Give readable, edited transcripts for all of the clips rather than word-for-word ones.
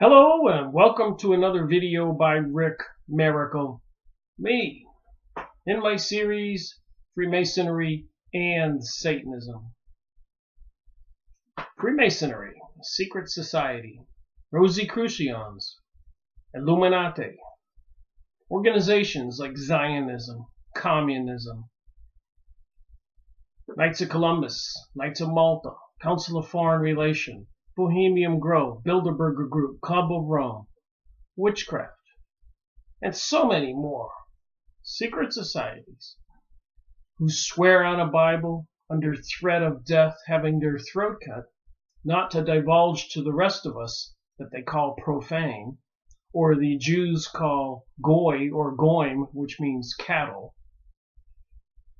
Hello and welcome to another video by Rick Miracle, me, in my series Freemasonry and Satanism. Freemasonry, secret society, Rosicrucians, Illuminati, organizations like Zionism, Communism, Knights of Columbus, Knights of Malta, Council of Foreign Relations, Bohemian Grove, Bilderberger Group, Club of Rome, witchcraft, and so many more secret societies who swear on a Bible under threat of death, having their throat cut, not to divulge to the rest of us that they call profane, or the Jews call goy or goim, which means cattle,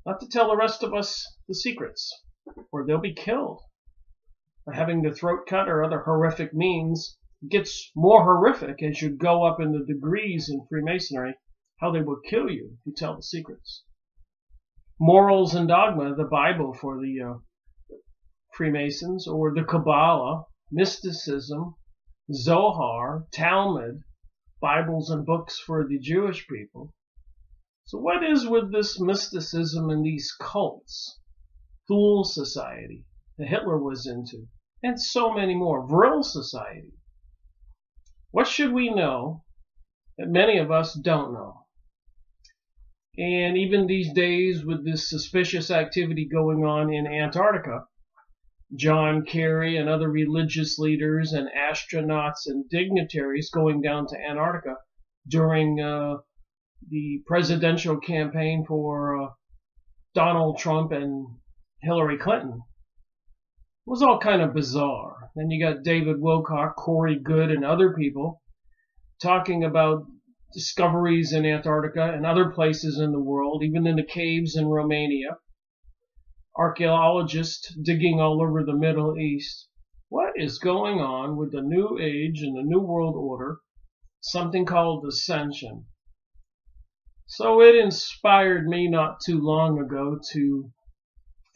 not to tell the rest of us the secrets, or they'll be killed. Having the throat cut or other horrific means gets more horrific as you go up in the degrees in Freemasonry, how they will kill you if you tell the secrets. Morals and dogma, the Bible for the Freemasons, or the Kabbalah, mysticism, Zohar, Talmud, Bibles and books for the Jewish people. So what is with this mysticism and these cults? Thule Society that Hitler was into, and so many more. Vril Society. What should we know that many of us don't know? And even these days with this suspicious activity going on in Antarctica, John Kerry and other religious leaders and astronauts and dignitaries going down to Antarctica during the presidential campaign for Donald Trump and Hillary Clinton. It was all kind of bizarre. Then you got David Wilcock, Corey Goode, and other people talking about discoveries in Antarctica and other places in the world, even in the caves in Romania. Archaeologists digging all over the Middle East. What is going on with the New Age and the New World Order? Something called ascension. So it inspired me not too long ago to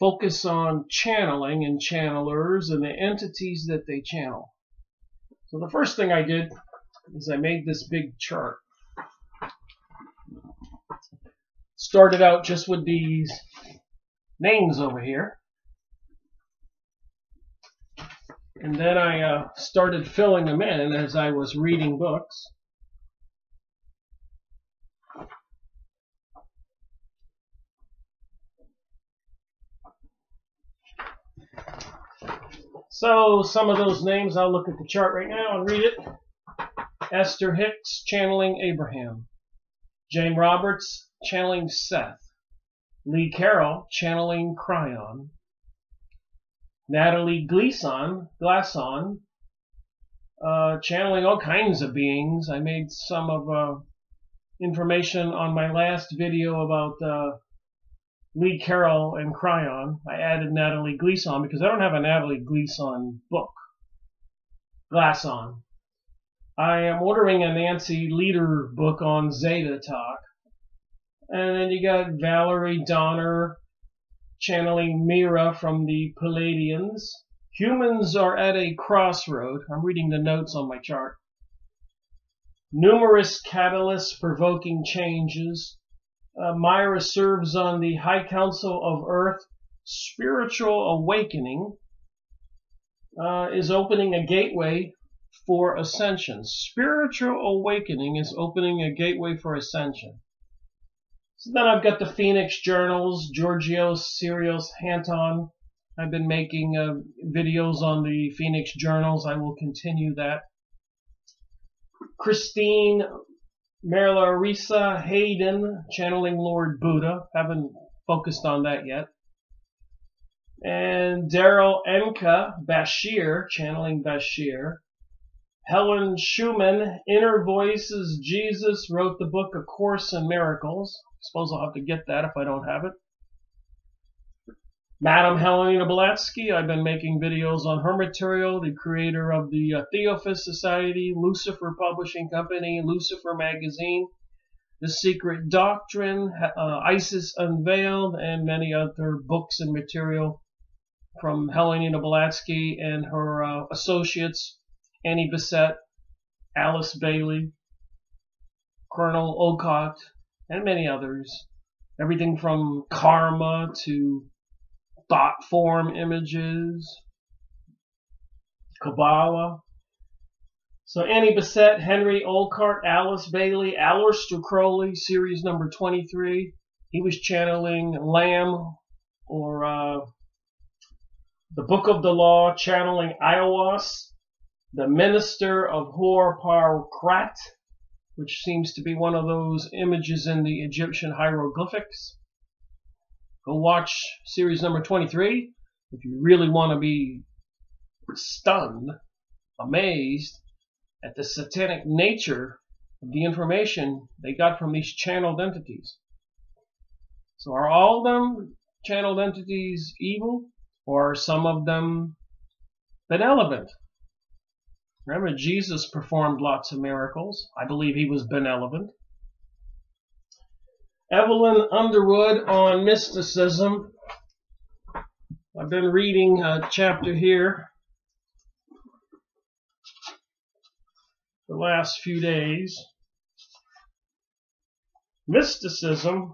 focus on channeling and channelers and the entities that they channel. So the first thing I did is I made this big chart. Started out just with these names over here. And then I started filling them in as I was reading books. So some of those names, I'll look at the chart right now and read it. Esther Hicks, channeling Abraham. Jane Roberts, channeling Seth. Lee Carroll, channeling Cryon. Natalie Glasson, channeling all kinds of beings. I made some of information on my last video about Lee Carroll and Cryon. I added Natalie Glasson because I don't have a Natalie Glasson book. Glasson. I am ordering a Nancy Leader book on Zeta Talk. And then you got Valerie Donner channeling Mira from the Palladians. Humans are at a crossroad. I'm reading the notes on my chart. Numerous catalysts provoking changes. Myra serves on the High Council of Earth. Spiritual awakening is opening a gateway for ascension. Spiritual awakening is opening a gateway for ascension. So then I've got the Phoenix Journals, Georgios Sirios Hanton. I've been making videos on the Phoenix Journals. I will continue that. Christine Marlarisa Hayden, channeling Lord Buddha. Haven't focused on that yet. And Daryl Enka Bashir, channeling Bashir. Helen Schumann, Inner Voices Jesus, wrote the book A Course in Miracles. I suppose I'll have to get that if I don't have it. Madame Helena Blavatsky, I've been making videos on her material, the creator of the Theophist Society, Lucifer Publishing Company, Lucifer Magazine, The Secret Doctrine, Isis Unveiled, and many other books and material from Helena Blavatsky and her associates, Annie Bissett, Alice Bailey, Colonel Olcott, and many others. Everything from karma to thought form images, Kabbalah. So Annie Besant, Henry Olcott, Alice Bailey, Aleister Crowley, series number 23. He was channeling Lamb, or the Book of the Law, channeling Aiwass, the Minister of Hor-Par-Krat, which seems to be one of those images in the Egyptian hieroglyphics. Go watch series number 23 if you really want to be stunned, amazed at the satanic nature of the information they got from these channeled entities. So are all of them channeled entities evil, or are some of them benevolent? Remember, Jesus performed lots of miracles. I believe he was benevolent. Evelyn Underwood on mysticism. I've been reading a chapter here the last few days. Mysticism,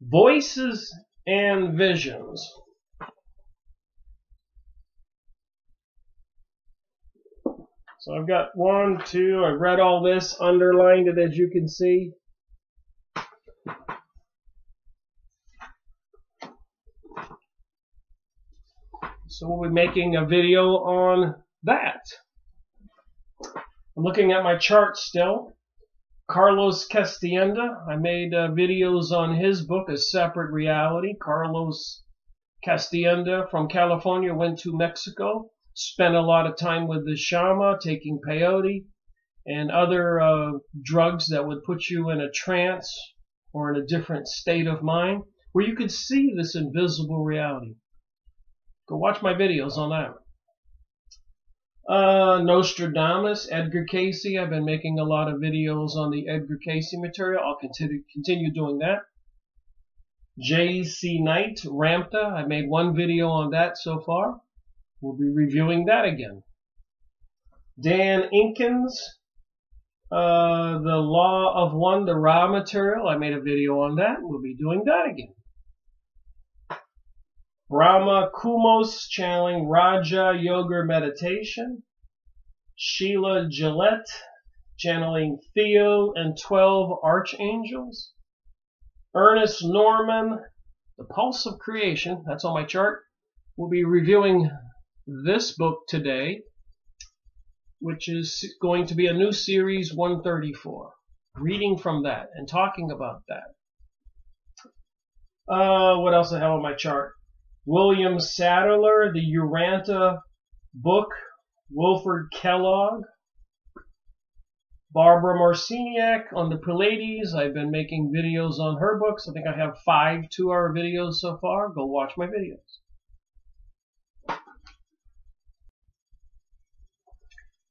Voices and Visions. So I've got 1, 2, I've read all this, underlined it as you can see. So we'll be making a video on that. I'm looking at my chart still. Carlos Castienda, I made videos on his book, A Separate Reality. Carlos Castienda from California went to Mexico, spent a lot of time with the Shama, taking peyote and other drugs that would put you in a trance or in a different state of mind, where you could see this invisible reality. Go watch my videos on that. Nostradamus, Edgar Cayce. I've been making a lot of videos on the Edgar Cayce material. I'll continue doing that. J.C. Knight, Ramtha. I made one video on that so far. We'll be reviewing that again. Dan Inkins, the Law of One, the Ra material. I made a video on that. We'll be doing that again. Brahma Kumos, channeling Raja Yoga Meditation. Sheila Gillette, channeling Theo and 12 Archangels. Ernest Norman, The Pulse of Creation. That's on my chart. We'll be reviewing this book today, which is going to be a new series, 134. Reading from that and talking about that. What else I have on my chart? William Sadler, the Uranta book, Wilford Kellogg, Barbara Marciniak on the Pleiades. I've been making videos on her books. I think I have 5 2-hour videos so far. Go watch my videos.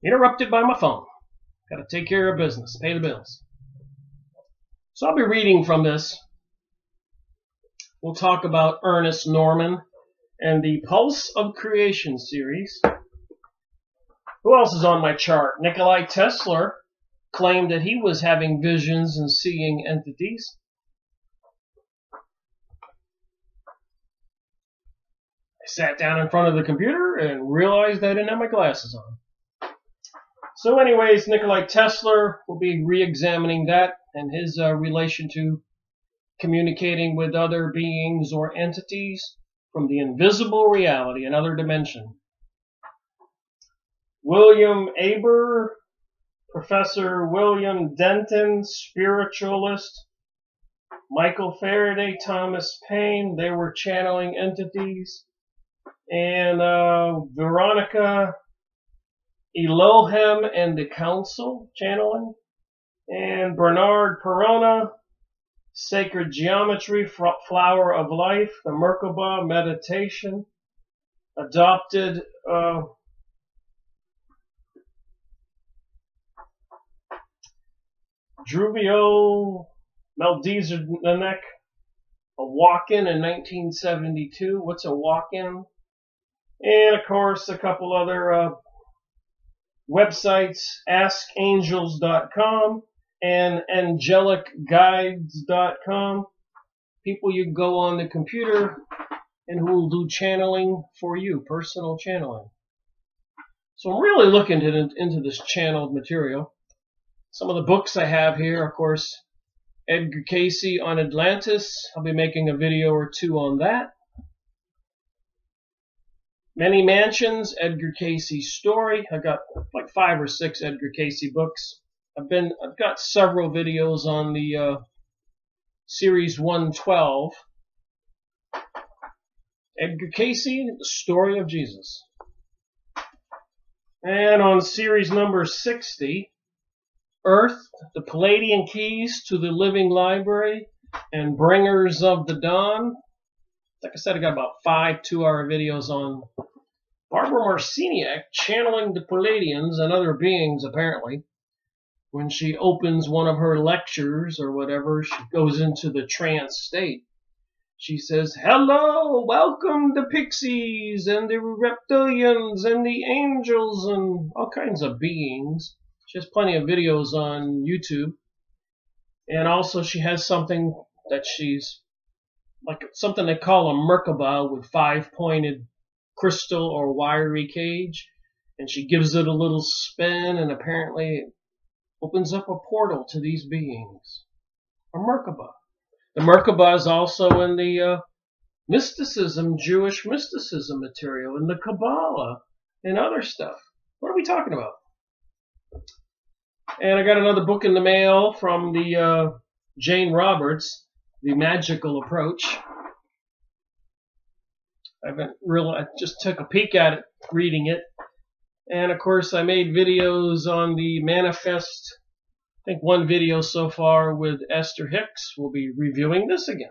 Interrupted by my phone. Got to take care of business, pay the bills. So I'll be reading from this. We'll talk about Ernest Norman and the Pulse of Creation series. Who else is on my chart? Nikola Tesla claimed that he was having visions and seeing entities. I sat down in front of the computer and realized I didn't have my glasses on. So anyways, Nikola Tesla will be re-examining that and his relation to communicating with other beings or entities from the invisible reality, another dimension. William Aber, Professor William Denton, spiritualist. Michael Faraday, Thomas Paine, they were channeling entities. And Veronica Elohim and the Council channeling. And Bernard Perona, Sacred Geometry, Flower of Life, the Merkaba meditation, adopted Druvio Melchizedek, a walk-in 1972. What's a walk-in? And of course a couple other websites, askangels.com and angelicguides.com. People you go on the computer and who will do channeling for you, personal channeling. So I'm really looking into this channeled material. Some of the books I have here, of course, Edgar Cayce on Atlantis. I'll be making a video or two on that. Many Mansions, Edgar Cayce's story. I got like 5 or 6 Edgar Cayce books. I've got several videos on the Series 112. Edgar Cayce, The Story of Jesus. And on series number 60, Earth, the Palladian Keys to the Living Library, and Bringers of the Dawn. Like I said, I got about 5 2-hour videos on Barbara Marciniak channeling the Palladians and other beings, apparently. When she opens one of her lectures or whatever, she goes into the trance state. She says, "Hello, welcome the pixies and the reptilians and the angels and all kinds of beings." She has plenty of videos on YouTube. And also she has something that she's, like something they call a Merkaba with 5-pointed crystal or wiry cage. And she gives it a little spin and apparently it opens up a portal to these beings. A Merkaba. The Merkaba is also in the mysticism, Jewish mysticism material, in the Kabbalah, and other stuff. What are we talking about? And I got another book in the mail from the Jane Roberts, The Magical Approach. I just took a peek at it, reading it. And of course I made videos on the Manifest. I think one video so far with Esther Hicks. We'll be reviewing this again.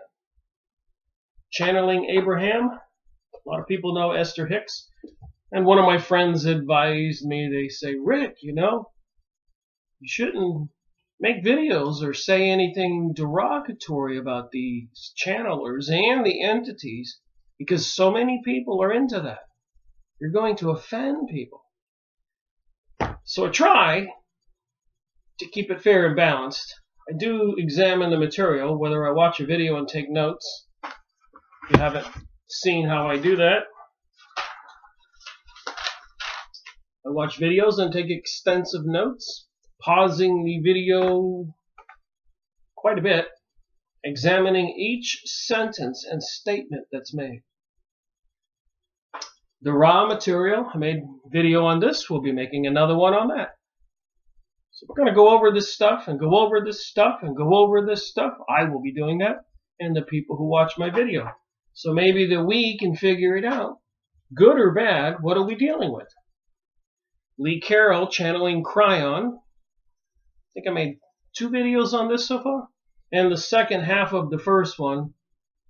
Channeling Abraham. A lot of people know Esther Hicks. And one of my friends advised me, they say, "Rick, you know, you shouldn't make videos or say anything derogatory about these channelers and the entities because so many people are into that. You're going to offend people." So I try to keep it fair and balanced. I do examine the material, whether I watch a video and take notes. If you haven't seen how I do that, I watch videos and take extensive notes, pausing the video quite a bit, examining each sentence and statement that's made. The raw material, I made a video on this. We'll be making another one on that. So we're going to go over this stuff and go over this stuff and go over this stuff. I will be doing that, and the people who watch my video. So maybe that we can figure it out. Good or bad, what are we dealing with? Lee Carroll channeling Cryon. I think I made 2 videos on this so far. And the second half of the first one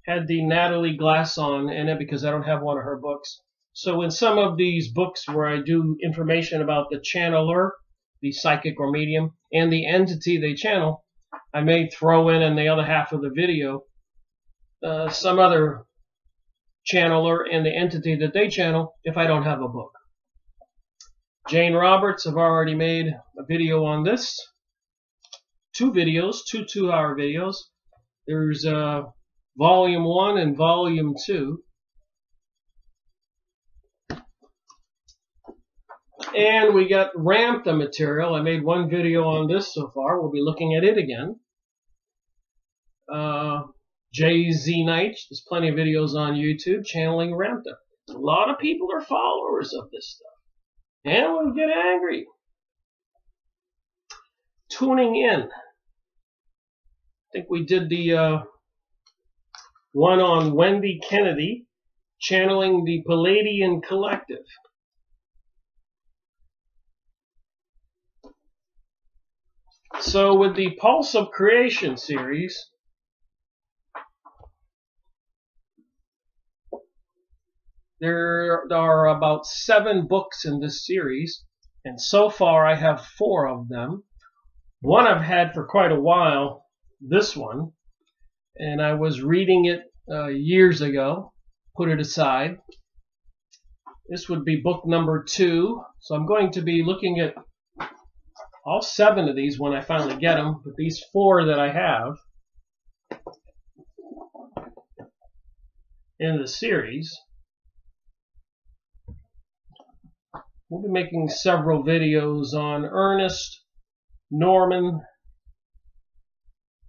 had the Natalie Glasson in it because I don't have one of her books. So in some of these books where I do information about the channeler, the psychic or medium, and the entity they channel, I may throw in the other half of the video some other channeler and the entity that they channel if I don't have a book. Jane Roberts, I've already made a video on this. 2 videos, 2 2-hour videos. There's Volume 1 and Volume 2. And we got Ramtha material. I made 1 video on this so far. We'll be looking at it again. JZ Knight, there's plenty of videos on YouTube channeling Ramtha. A lot of people are followers of this stuff. And we'll get angry. Tuning in. I think we did the one on Wendy Kennedy channeling the Palladian Collective. So with the Pulse of Creation series, there are about 7 books in this series, and so far I have 4 of them. One I've had for quite a while, this one, and I was reading it years ago, put it aside. This would be book number 2. So I'm going to be looking at all 7 of these when I finally get them, but these 4 that I have in the series. We'll be making several videos on Ernest Norman,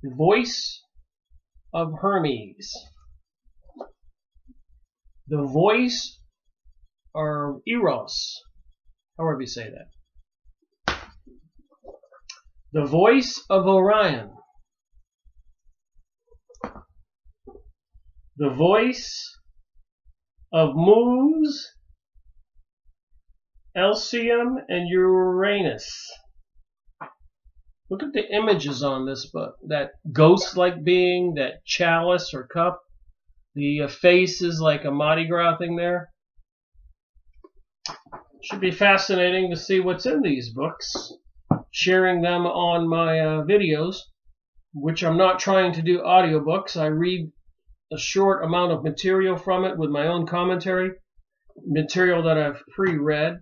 the Voice of Hermes. The Voice, or Eros, however you say that. The Voice of Orion. The Voice of Muz, Elysium, and Uranus. Look at the images on this book. That ghost-like being, that chalice or cup. The face is like a Mardi Gras thing there. Should be fascinating to see what's in these books. Sharing them on my videos, which I'm not trying to do audiobooks. I read a short amount of material from it with my own commentary. Material that I've pre-read.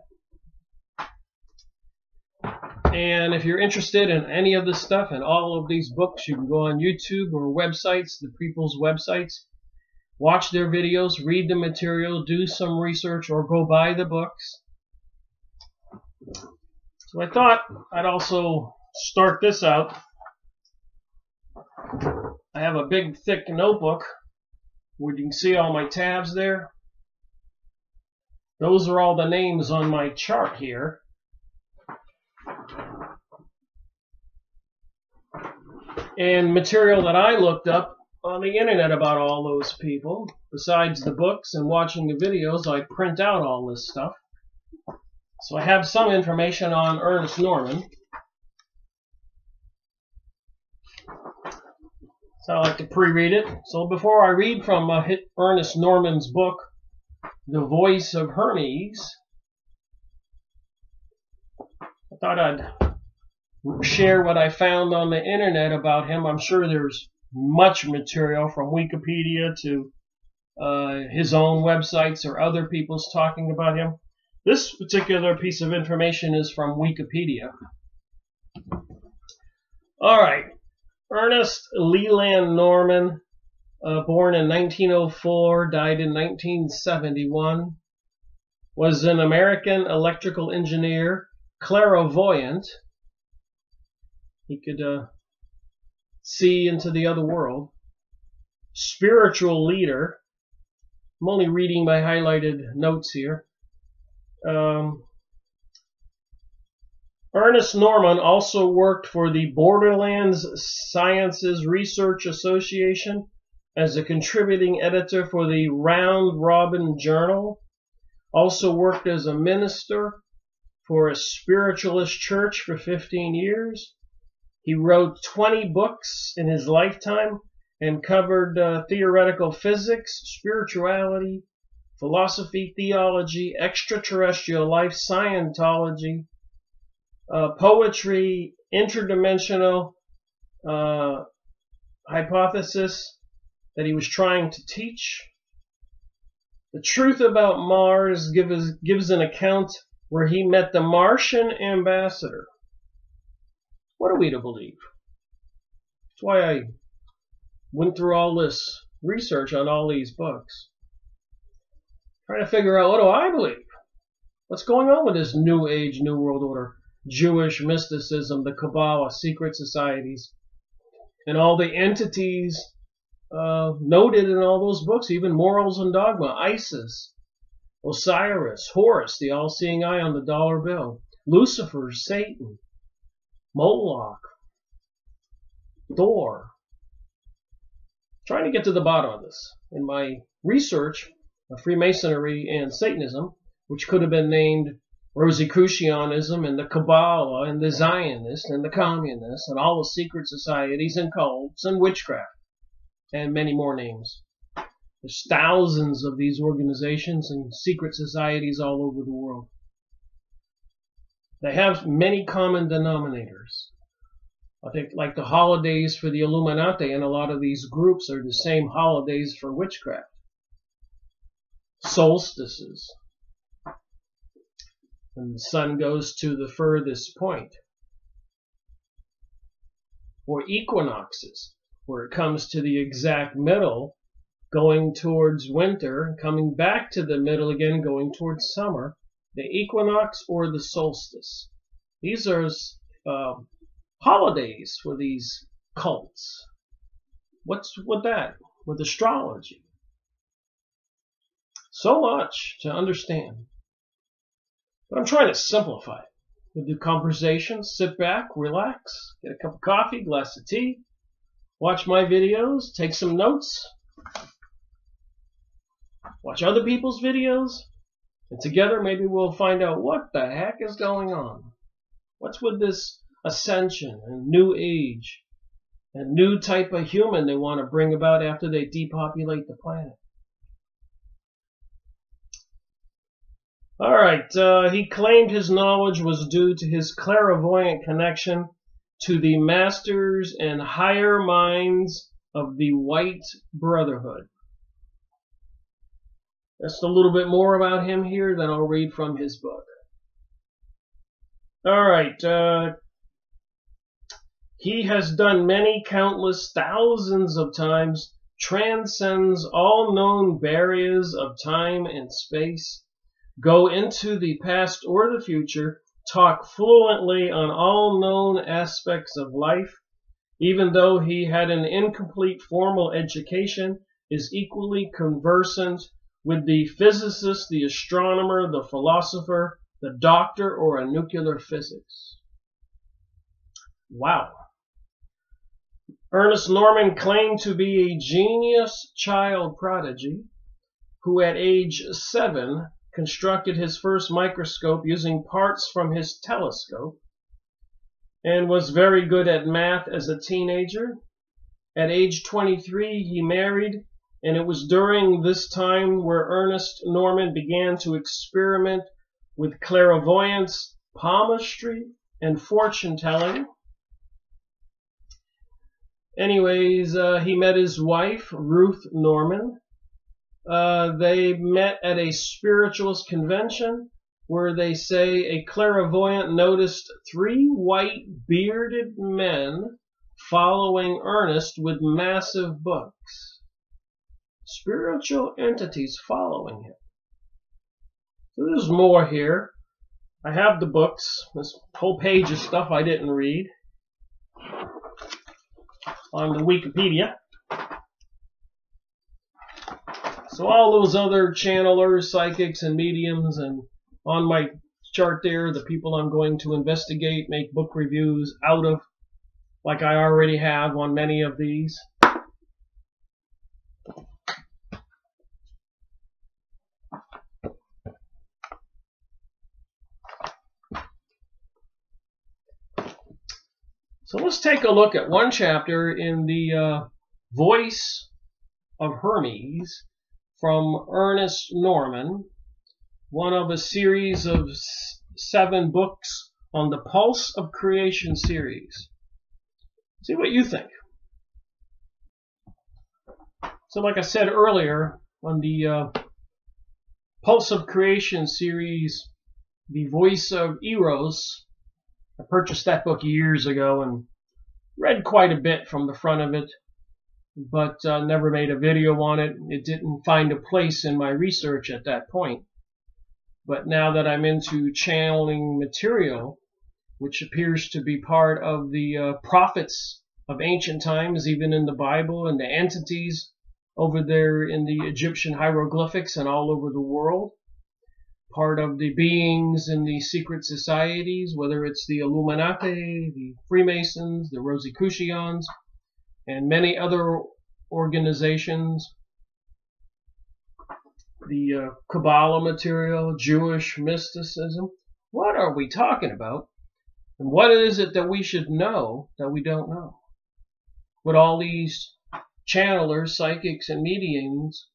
And if you're interested in any of this stuff and all of these books, you can go on YouTube or websites, the people's websites, watch their videos, read the material, do some research, or go buy the books. So I thought I'd also start this out. I have a big, thick notebook where you can see all my tabs there. Those are all the names on my chart here. And material that I looked up on the internet about all those people. Besides the books and watching the videos, I print out all this stuff. So I have some information on Ernest Norman. So I like to pre-read it. So before I read from Ernest Norman's book, The Voice of Hermes, I thought I'd share what I found on the internet about him. I'm sure there's much material from Wikipedia to his own websites or other people's talking about him. This particular piece of information is from Wikipedia. All right. Ernest Leland Norman, born in 1904, died in 1971, was an American electrical engineer, clairvoyant. He could see into the other world. Spiritual leader. I'm only reading my highlighted notes here. Ernest Norman also worked for the Borderlands Sciences Research Association as a contributing editor for the Round Robin Journal. Also worked as a minister for a spiritualist church for 15 years. He wrote 20 books in his lifetime and covered theoretical physics, spirituality, philosophy, theology, extraterrestrial life, Scientology, poetry, interdimensional hypothesis that he was trying to teach. The Truth About Mars gives an account where he met the Martian ambassador. What are we to believe? That's why I went through all this research on all these books. Trying to figure out, what do I believe? What's going on with this New Age, New World Order, Jewish mysticism, the Kabbalah, secret societies, and all the entities noted in all those books, even Morals and Dogma, Isis, Osiris, Horus, the all-seeing eye on the dollar bill, Lucifer, Satan, Moloch, Thor. Trying to get to the bottom of this. In my research of Freemasonry and Satanism, which could have been named Rosicrucianism and the Kabbalah and the Zionists and the Communists and all the secret societies and cults and witchcraft and many more names. There's thousands of these organizations and secret societies all over the world. They have many common denominators. I think like the holidays for the Illuminati and a lot of these groups are the same holidays for witchcraft. Solstices. and the sun goes to the furthest point. Or equinoxes, where it comes to the exact middle, going towards winter, coming back to the middle again, going towards summer. The equinox or the solstice. These are holidays for these cults. What's with that? With astrology. So much to understand. But I'm trying to simplify it. We'll do conversation, sit back, relax, get a cup of coffee, glass of tea, watch my videos, take some notes, watch other people's videos, and together maybe we'll find out what the heck is going on. What's with this ascension and new age and new type of human they want to bring about after they depopulate the planet? All right, he claimed his knowledge was due to his clairvoyant connection to the masters and higher minds of the White Brotherhood. Just a little bit more about him here, then I'll read from his book. All right, he has done many, countless, thousands of times, transcends all known barriers of time and space, go into the past or the future, talk fluently on all known aspects of life, even though he had an incomplete formal education, is equally conversant with the physicist, the astronomer, the philosopher, the doctor, or a nuclear physics. Wow. Ernest Norman claimed to be a genius child prodigy who at age 7 constructed his first microscope using parts from his telescope and was very good at math as a teenager. At age 23, he married, and it was during this time where Ernest Norman began to experiment with clairvoyance, palmistry, and fortune-telling. Anyways, he met his wife, Ruth Norman. They met at a spiritualist convention where they say a clairvoyant noticed 3 white bearded men following Ernest with massive books. Spiritual entities following him. So there's more here. I have the books. This whole page of stuff I didn't read on the Wikipedia. So all those other channelers, psychics, and mediums, and on my chart there, the people I'm going to investigate, make book reviews out of, like I already have on many of these. So let's take a look at one chapter in the Voice of Hermes from Ernest Norman, one of a series of 7 books on the Pulse of Creation series. See what you think. So like I said earlier, on the Pulse of Creation series, The Voice of Eros, I purchased that book years ago and read quite a bit from the front of it, but never made a video on it. It didn't find a place in my research at that point. But now that I'm into channeling material, which appears to be part of the prophets of ancient times, even in the Bible, and the entities over there in the Egyptian hieroglyphics and all over the world, part of the beings in the secret societies, whether it's the Illuminati, the Freemasons, the Rosicrucians, and many other organizations, the Kabbalah material, Jewish mysticism. What are we talking about? And what is it that we should know that we don't know? With all these channelers, psychics, and mediums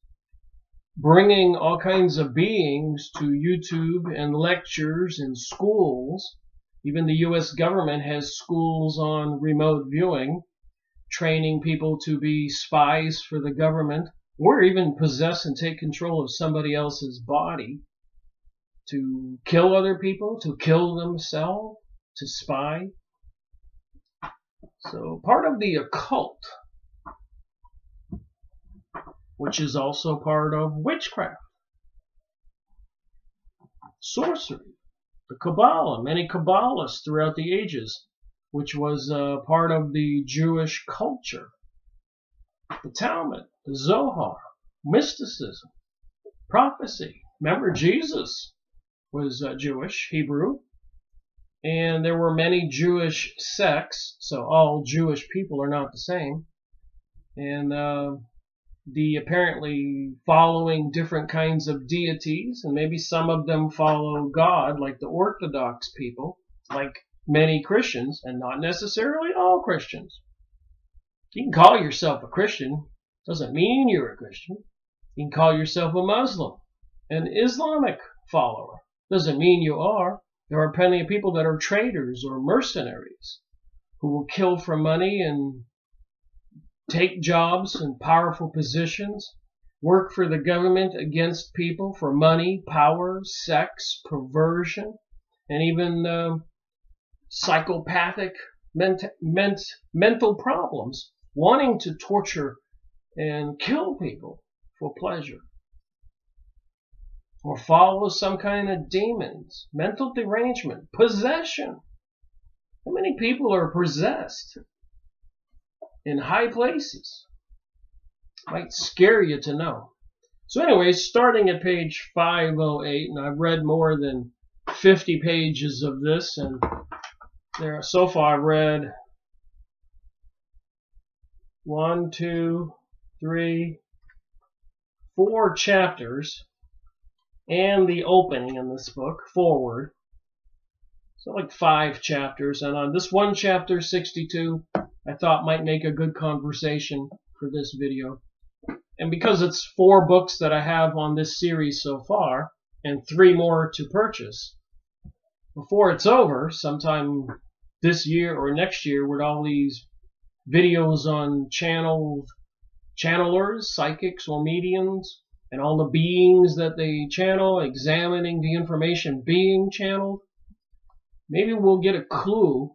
bringing all kinds of beings to YouTube and lectures and schools. Even the U.S. government has schools on remote viewing, training people to be spies for the government, or even possess and take control of somebody else's body. to kill other people, to kill themselves, to spy. So part of the occult, which is also part of witchcraft, sorcery, the Kabbalah, many Kabbalists throughout the ages, which was part of the Jewish culture, the Talmud, the Zohar, mysticism, prophecy. Remember, Jesus was Jewish, Hebrew, and there were many Jewish sects, so all Jewish people are not the same, and the apparently following different kinds of deities, and maybe some of them follow God, like the Orthodox people, like many Christians, and not necessarily all Christians. You can call yourself a Christian, doesn't mean you're a Christian. You can call yourself a Muslim, an Islamic follower, doesn't mean you are. There are plenty of people that are traitors or mercenaries who will kill for money and take jobs in powerful positions, work for the government against people for money, power, sex, perversion, and even psychopathic mental problems, wanting to torture and kill people for pleasure, or follow some kind of demons, mental derangement, possession. How many people are possessed in high places? Might scare you to know. So anyway, starting at page 508, and I've read more than 50 pages of this, and there so far I've read 1, 2, 3, 4 chapters, and the opening in this book, forward. So like 5 chapters, and on this one chapter, 62, I thought might make a good conversation for this video. And because it's 4 books that I have on this series so far, and 3 more to purchase, before it's over, sometime this year or next year, with all these videos on channelers, psychics, or mediums, and all the beings that they channel, examining the information being channeled, maybe we'll get a clue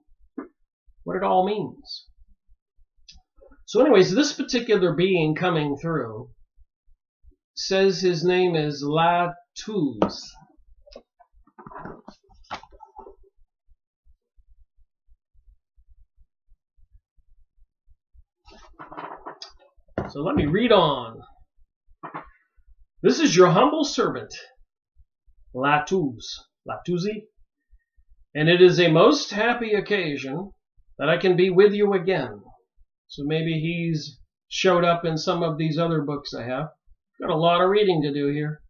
what it all means. So anyways, this particular being coming through says his name is Latuz. So let me read on. This is your humble servant, Latuz, Latuzi, and it is a most happy occasion that I can be with you again. So maybe he's showed up in some of these other books I have. Got a lot of reading to do here.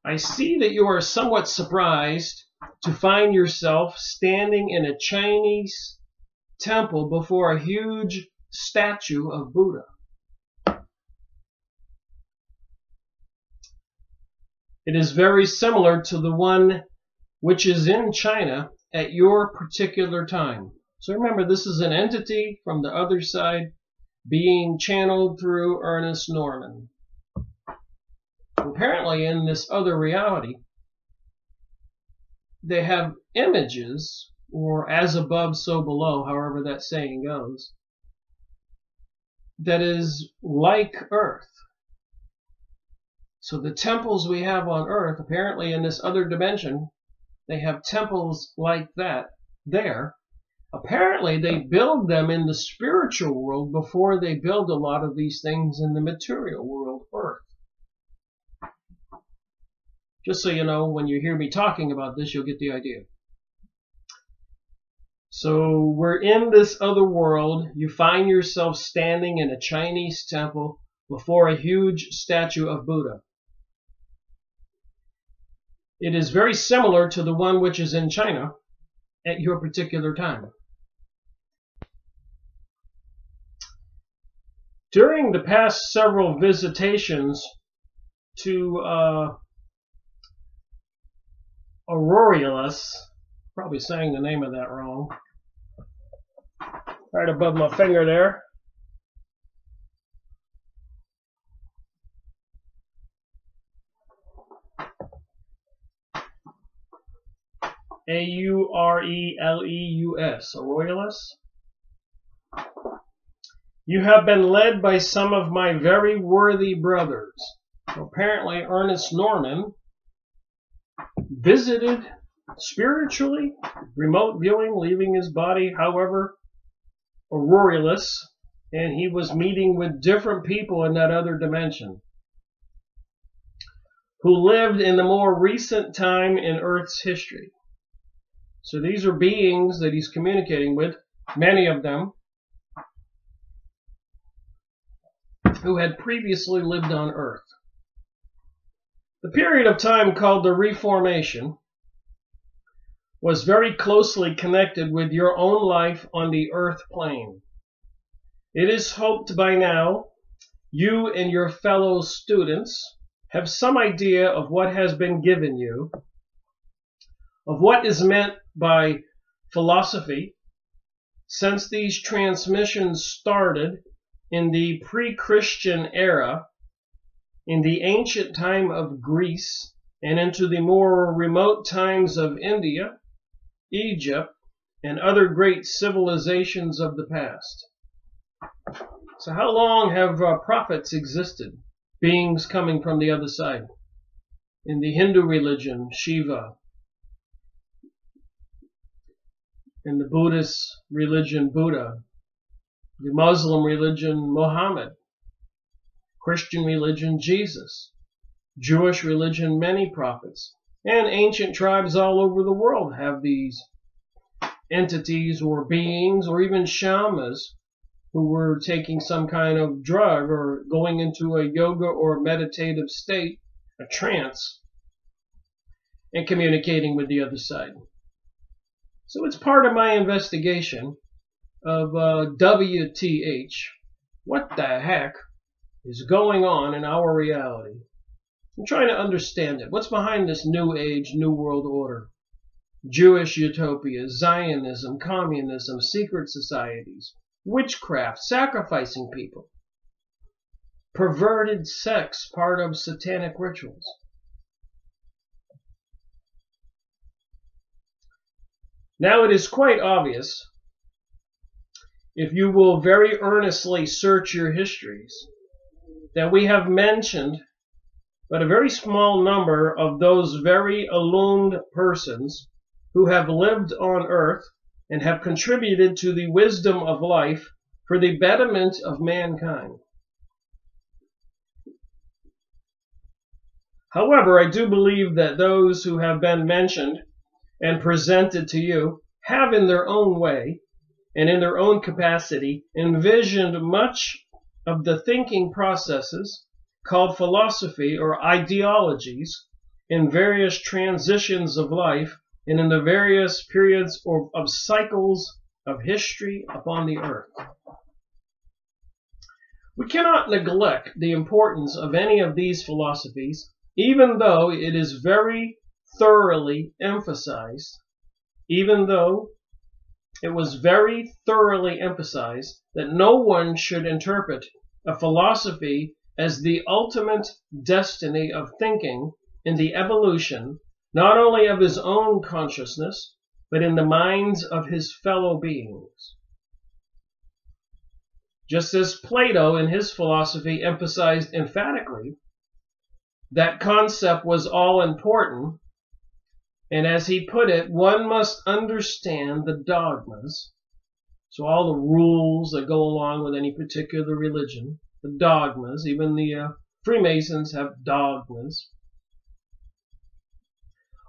I see that you are somewhat surprised to find yourself standing in a Chinese temple before a huge statue of Buddha. It is very similar to the one which is in China at your particular time. So remember, this is an entity from the other side being channeled through Ernest Norman. Apparently, in this other reality, they have images, or as above, so below, however that saying goes, that is like Earth. So the temples we have on Earth, apparently in this other dimension, they have temples like that there. Apparently they build them in the spiritual world before they build a lot of these things in the material world, Earth. Just so you know, when you hear me talking about this, you'll get the idea. So we're in this other world. You find yourself standing in a Chinese temple before a huge statue of Buddha. It is very similar to the one which is in China at your particular time. During the past several visitations to Aurelius, probably saying the name of that wrong, right above my finger there. A-U-R-E-L-E-U-S, Aurelius. You have been led by some of my very worthy brothers. Apparently, Ernest Norman visited spiritually, remote viewing, leaving his body, however, Aurelius, and he was meeting with different people in that other dimension who lived in the more recent time in Earth's history. So these are beings that he's communicating with, many of them who had previously lived on Earth. The period of time called the Reformation was very closely connected with your own life on the Earth plane. It is hoped by now you and your fellow students have some idea of what has been given you, of what is meant by philosophy, since these transmissions started in the pre-Christian era, in the ancient time of Greece, and into the more remote times of India, Egypt, and other great civilizations of the past. So how long have prophets existed, beings coming from the other side? In the Hindu religion, Shiva. In the Buddhist religion, Buddha. The Muslim religion, Muhammad. Christian religion, Jesus. Jewish religion, many prophets. And ancient tribes all over the world have these entities or beings or even shamans who were taking some kind of drug or going into a yoga or meditative state, a trance, and communicating with the other side. So it's part of my investigation of WTH. What the heck is going on in our reality? I'm trying to understand it. What's behind this New Age, New World Order? Jewish utopia, Zionism, communism, secret societies, witchcraft, sacrificing people, perverted sex, part of satanic rituals. Now it is quite obvious, if you will very earnestly search your histories, that we have mentioned but a very small number of those very illumined persons who have lived on earth and have contributed to the wisdom of life for the betterment of mankind. However, I do believe that those who have been mentioned and presented to you have in their own way and in their own capacity envisioned much of the thinking processes called philosophy or ideologies in various transitions of life and in the various periods of cycles of history upon the earth. We cannot neglect the importance of any of these philosophies, even though it is very thoroughly emphasized, even though it was very thoroughly emphasized that no one should interpret a philosophy as the ultimate destiny of thinking in the evolution, not only of his own consciousness, but in the minds of his fellow beings. Just as Plato in his philosophy emphasized emphatically that concept was all important, and as he put it, one must understand the dogmas, so all the rules that go along with any particular religion, the dogmas, even the Freemasons have dogmas.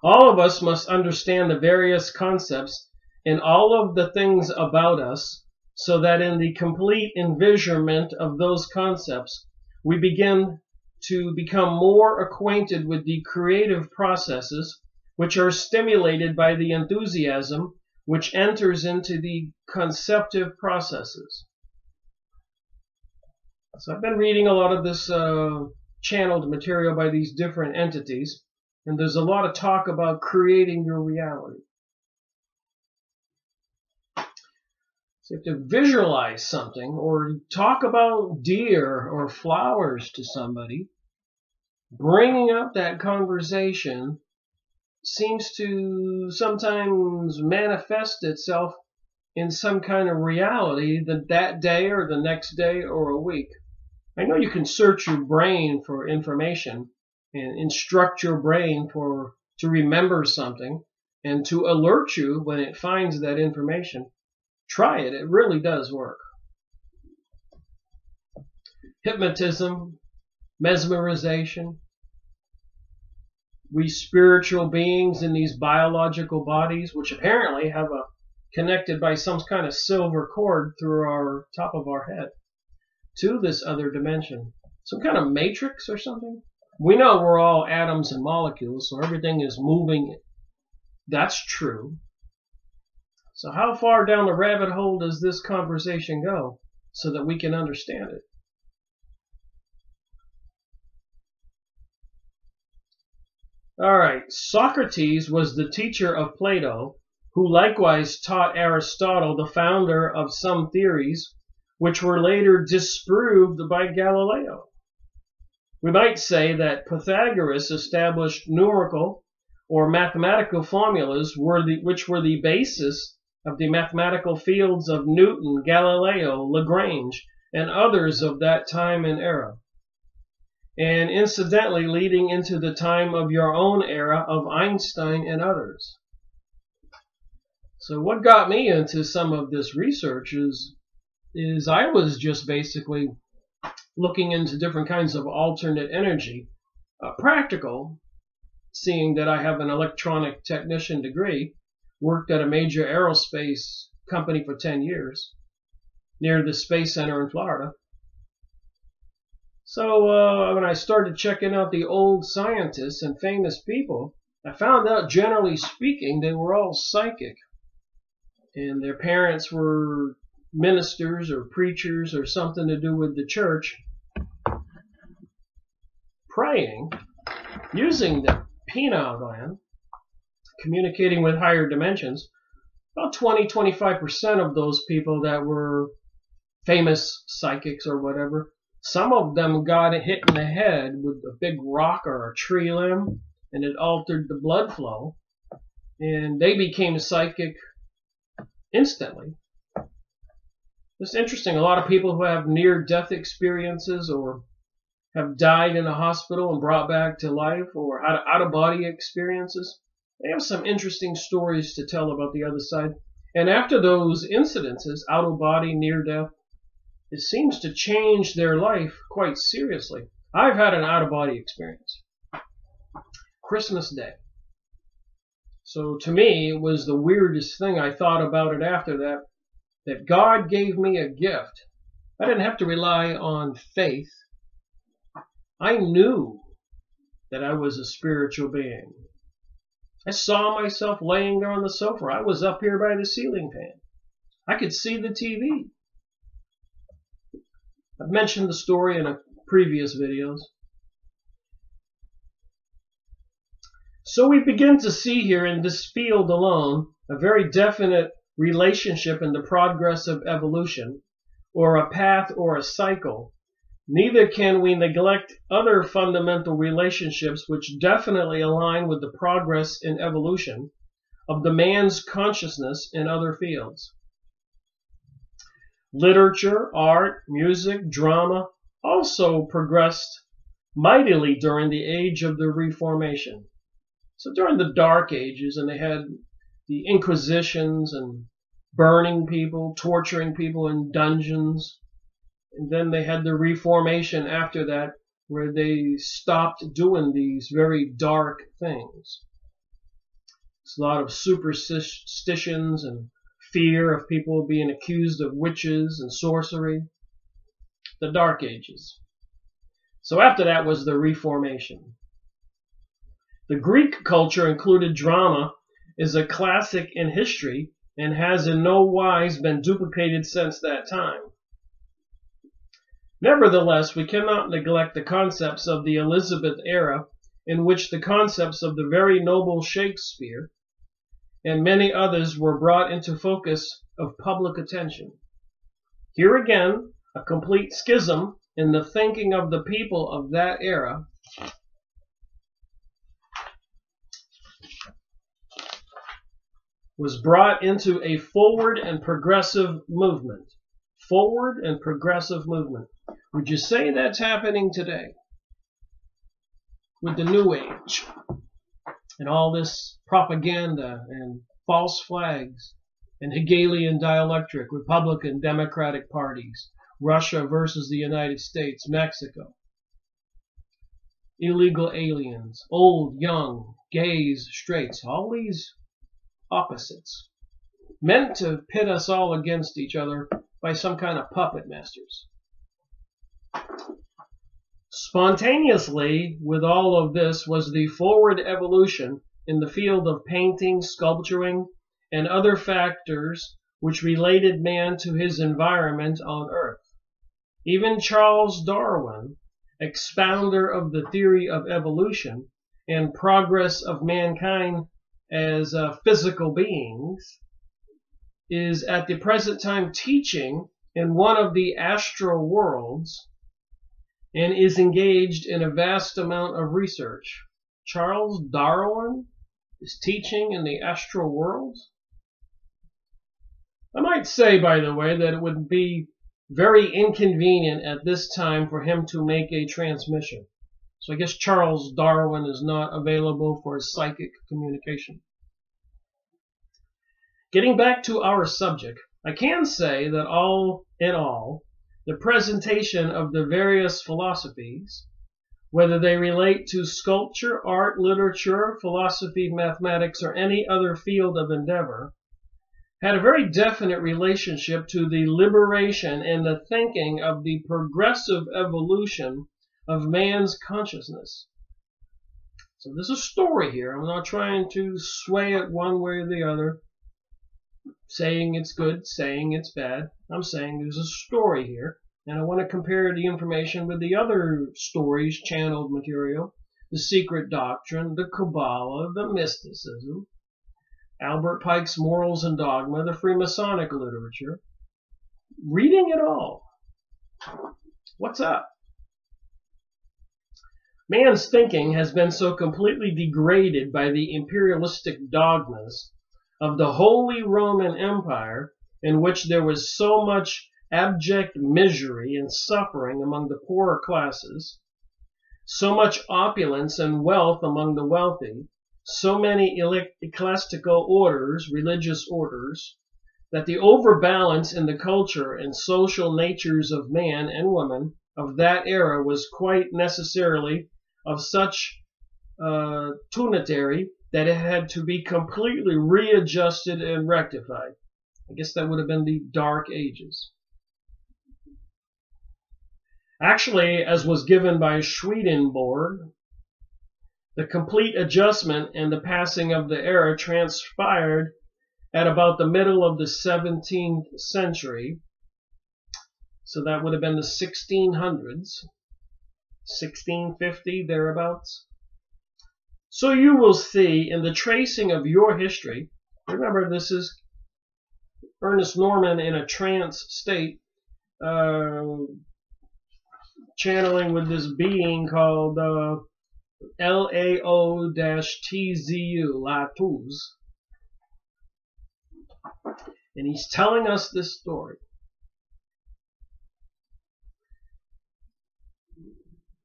All of us must understand the various concepts and all of the things about us, so that in the complete envisionment of those concepts, we begin to become more acquainted with the creative processes which are stimulated by the enthusiasm which enters into the conceptive processes. So I've been reading a lot of this channeled material by these different entities, and there's a lot of talk about creating your reality. So you have to visualize something or talk about deer or flowers to somebody, bringing up that conversation seems to sometimes manifest itself in some kind of reality that day or the next day or a week. I know you can search your brain for information and instruct your brain to remember something and to alert you when it finds that information. Try it. It really does work. Hypnotism, mesmerization. We spiritual beings in these biological bodies, which apparently have connected by some kind of silver cord through our top of our head to this other dimension. Some kind of matrix or something? We know we're all atoms and molecules, so everything is moving. That's true. So how far down the rabbit hole does this conversation go so that we can understand it? All right, Socrates was the teacher of Plato, who likewise taught Aristotle, the founder of some theories, which were later disproved by Galileo. We might say that Pythagoras established numerical or mathematical formulas which were the basis of the mathematical fields of Newton, Galileo, Lagrange, and others of that time and era, and incidentally leading into the time of your own era of Einstein and others. So what got me into some of this research is I was just basically looking into different kinds of alternate energy, practical, seeing that I have an electronic technician degree, worked at a major aerospace company for 10 years near the Space Center in Florida. So when I started checking out the old scientists and famous people, I found out, generally speaking, they were all psychic. And their parents were ministers or preachers or something to do with the church, praying, using the pineal gland, communicating with higher dimensions. About 20-25% of those people that were famous psychics or whatever, some of them got hit in the head with a big rock or a tree limb, and it altered the blood flow, and they became psychic instantly. It's interesting. A lot of people who have near-death experiences or have died in a hospital and brought back to life or had out-of-body experiences, they have some interesting stories to tell about the other side. And after those incidences, out-of-body, near-death, it seems to change their life quite seriously. I've had an out-of-body experience. Christmas Day. So to me, it was the weirdest thing. I thought about it after that God gave me a gift. I didn't have to rely on faith. I knew that I was a spiritual being. I saw myself laying there on the sofa. I was up here by the ceiling fan. I could see the TV. I've mentioned the story in previous videos. So we begin to see here in this field alone a very definite relationship in the progress of evolution, or a path or a cycle. Neither can we neglect other fundamental relationships which definitely align with the progress in evolution of the man's consciousness in other fields. Literature, art, music, drama also progressed mightily during the age of the Reformation. So during the Dark Ages, and they had the Inquisitions and burning people, torturing people in dungeons. And then they had the Reformation after that, where they stopped doing these very dark things. It's a lot of superstitions and fear of people being accused of witches and sorcery. The Dark Ages. So after that was the Reformation. The Greek culture included drama is a classic in history and has in no wise been duplicated since that time. Nevertheless, we cannot neglect the concepts of the Elizabeth era, in which the concepts of the very noble Shakespeare and many others were brought into focus of public attention. Here again, a complete schism in the thinking of the people of that era. was brought into a forward and progressive movement. Forward and progressive movement. Would you say that's happening today with the New Age and all this propaganda and false flags and Hegelian dialectic, Republican, Democratic parties, Russia versus the United States, Mexico, illegal aliens, old, young, gays, straights, all these opposites meant to pit us all against each other by some kind of puppet masters. Spontaneously, with all of this, was the forward evolution in the field of painting, sculpturing, and other factors which related man to his environment on Earth. Even Charles Darwin, expounder of the theory of evolution and progress of mankind as physical beings, is at the present time teaching in one of the astral worlds and is engaged in a vast amount of research. Charles Darwin is teaching in the astral world. I might say, by the way, that it would be very inconvenient at this time for him to make a transmission. So I guess Charles Darwin is not available for psychic communication. Getting back to our subject, I can say that all in all, the presentation of the various philosophies, whether they relate to sculpture, art, literature, philosophy, mathematics, or any other field of endeavor, had a very definite relationship to the liberation and the thinking of the progressive evolution of man's consciousness. So there's a story here. I'm not trying to sway it one way or the other, saying it's good, saying it's bad. I'm saying there's a story here, and I want to compare the information with the other stories, channeled material, the secret doctrine, the Kabbalah, the mysticism, Albert Pike's Morals and Dogma, the Freemasonic literature. Reading it all. What's up? Man's thinking has been so completely degraded by the imperialistic dogmas of the Holy Roman Empire, in which there was so much abject misery and suffering among the poorer classes, so much opulence and wealth among the wealthy, so many ecclesiastical orders, religious orders, that the overbalance in the culture and social natures of man and woman of that era was quite necessarily of such tunitary that it had to be completely readjusted and rectified. I guess that would have been the Dark Ages. Actually, as was given by Swedenborg, the complete adjustment and the passing of the era transpired at about the middle of the 17th century. So that would have been the 1600s, 1650, thereabouts. So you will see in the tracing of your history, remember this is Ernest Norman in a trance state, channeling with this being called Lao-TZU, Latuz. And he's telling us this story.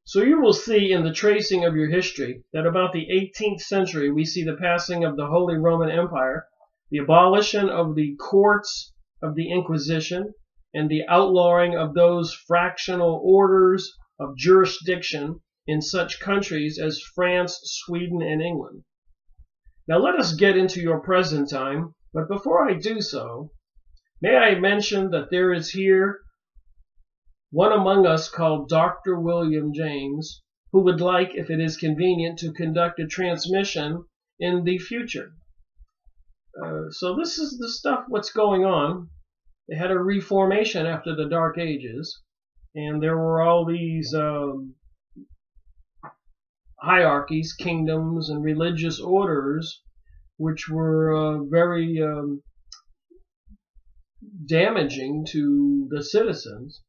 So you will see in the tracing of your history that about the 18th century we see the passing of the Holy Roman Empire, the abolition of the courts of the Inquisition, and the outlawing of those fractional orders of jurisdiction in such countries as France, Sweden, and England. Now let us get into your present time, but before I do so, may I mention that there is here one among us called Dr. William James, who would like, if it is convenient, to conduct a transmission in the future. So this is the stuff, what's going on. They had a reformation after the Dark Ages, and there were all these hierarchies, kingdoms, and religious orders, which were very damaging to the citizens.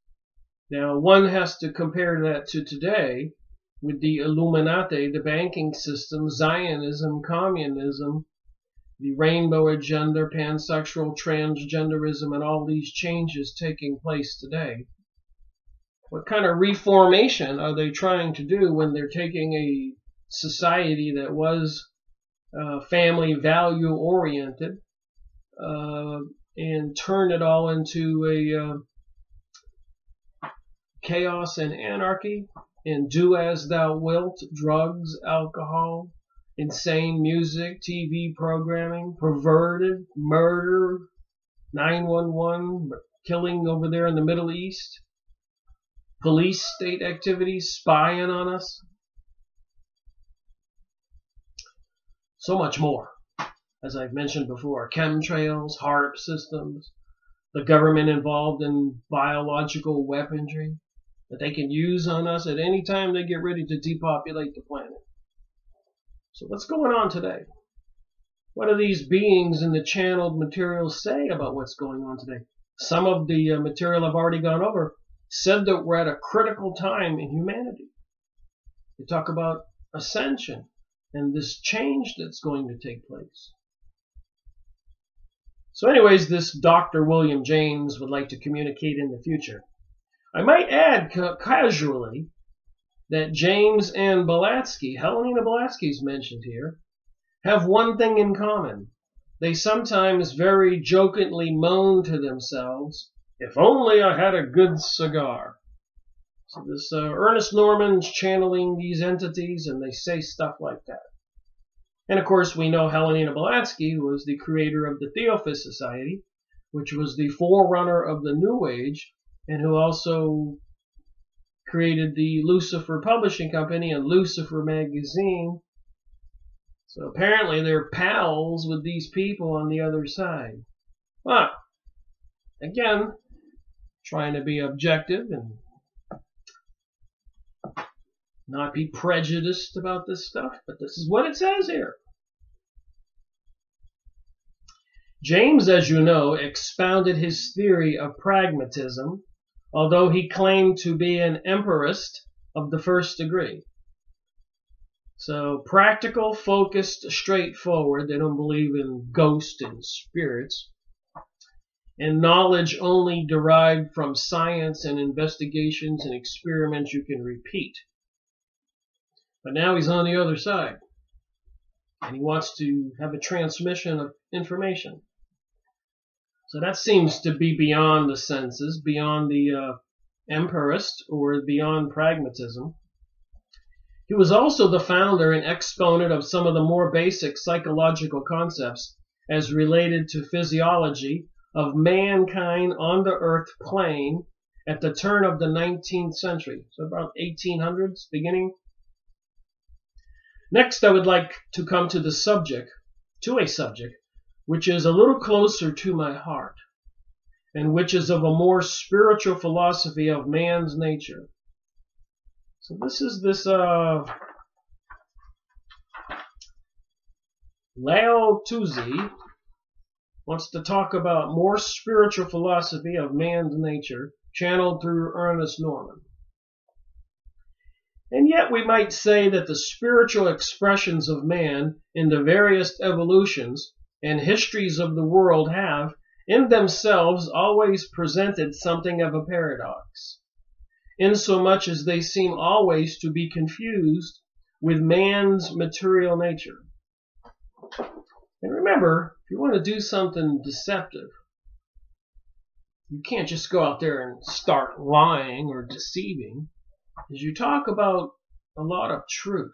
Now, one has to compare that to today with the Illuminati, the banking system, Zionism, communism, the rainbow agenda, pansexual, transgenderism, and all these changes taking place today. What kind of reformation are they trying to do when they're taking a society that was family value oriented and turn it all into a chaos and anarchy and do as thou wilt, drugs, alcohol, insane music, TV programming, perverted, murder, 911, killing over there in the Middle East, police state activities, spying on us, so much more. As I've mentioned before, chemtrails, HAARP systems, the government involved in biological weaponry that they can use on us at any time they get ready to depopulate the planet. So what's going on today? What do these beings in the channeled materials say about what's going on today? Some of the material I've already gone over said that we're at a critical time in humanity. They talk about ascension and this change that's going to take place. So anyways, this Dr. William James would like to communicate in the future. I might add casually that James and Blavatsky, Helena Blavatsky is mentioned here, have one thing in common. They sometimes very jokingly moan to themselves, "If only I had a good cigar." So this Ernest Norman's channeling these entities, and they say stuff like that. And of course, we know Helena Blavatsky was the creator of the Theosophist Society, which was the forerunner of the New Age, and who also created the Lucifer Publishing Company and Lucifer Magazine. So apparently they're pals with these people on the other side. But again, trying to be objective and not be prejudiced about this stuff, but this is what it says here. James, as you know, expounded his theory of pragmatism, although he claimed to be an empirist of the first degree. So practical, focused, straightforward. They don't believe in ghosts and spirits. And knowledge only derived from science and investigations and experiments you can repeat. But now he's on the other side. And he wants to have a transmission of information. So that seems to be beyond the senses, beyond the empirist, or beyond pragmatism. He was also the founder and exponent of some of the more basic psychological concepts as related to physiology of mankind on the earth plane at the turn of the 19th century, so about 1800s beginning. Next, I would like to come to a subject which is a little closer to my heart, and which is of a more spiritual philosophy of man's nature. So this is this Lao Tzu wants to talk about more spiritual philosophy of man's nature, channeled through Ernest Norman. And yet we might say that the spiritual expressions of man in the various evolutions and histories of the world have, in themselves, always presented something of a paradox, insomuch as they seem always to be confused with man's material nature. And remember, if you want to do something deceptive, you can't just go out there and start lying or deceiving, because you talk about a lot of truth,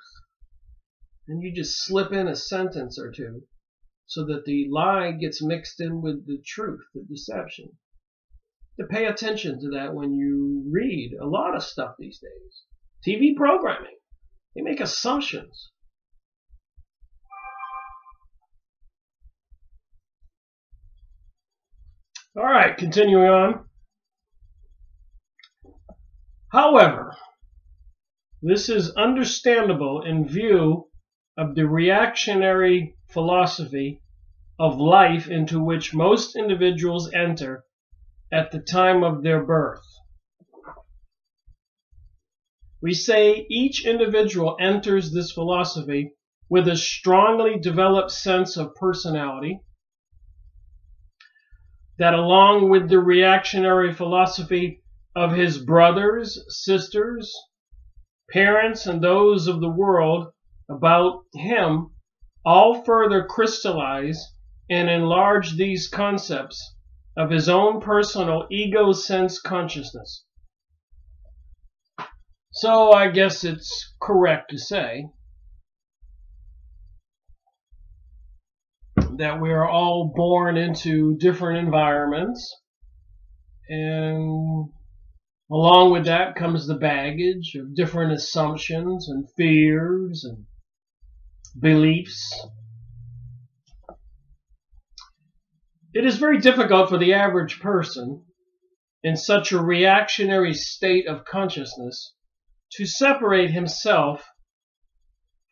and you just slip in a sentence or two so that the lie gets mixed in with the truth, the deception. To pay attention to that when you read a lot of stuff these days. TV programming, they make assumptions. All right, continuing on. However, this is understandable in view of the reactionary philosophy of life into which most individuals enter at the time of their birth. We say each individual enters this philosophy with a strongly developed sense of personality that, along with the reactionary philosophy of his brothers, sisters, parents, and those of the world about him, all further crystallize and enlarge these concepts of his own personal ego sense consciousness. So I guess it's correct to say that we are all born into different environments, and along with that comes the baggage of different assumptions and fears and beliefs. It is very difficult for the average person in such a reactionary state of consciousness to separate himself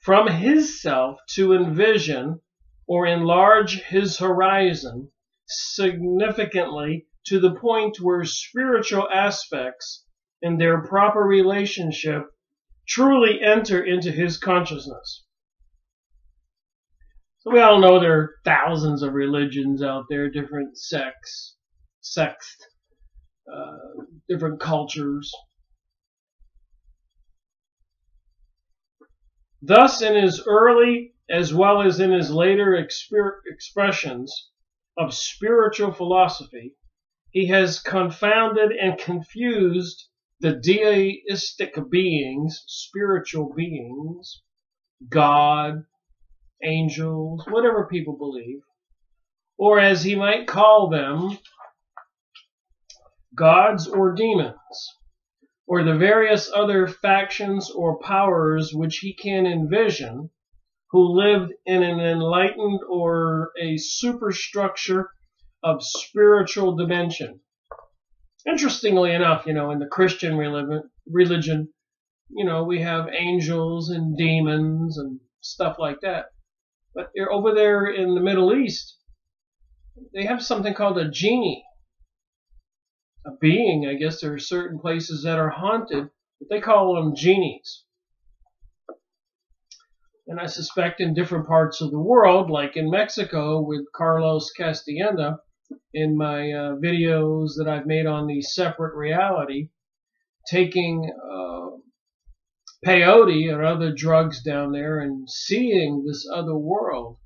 from his self, to envision or enlarge his horizon significantly to the point where spiritual aspects in their proper relationship truly enter into his consciousness. So we all know there are thousands of religions out there, different sects, different cultures. Thus, in his early as well as in his later expressions of spiritual philosophy, he has confounded and confused the deistic beings, spiritual beings, God, angels, whatever people believe, or as he might call them, gods or demons, or the various other factions or powers which he can envision, who lived in an enlightened or a superstructure of spiritual dimension. Interestingly enough, in the Christian religion, we have angels and demons and stuff like that. But over there in the Middle East, they have something called a genie. A being, I guess there are certain places that are haunted, but they call them genies. And I suspect in different parts of the world, like in Mexico with Carlos Castaneda, in my videos that I've made on the separate reality, taking peyote or other drugs down there and seeing this other world.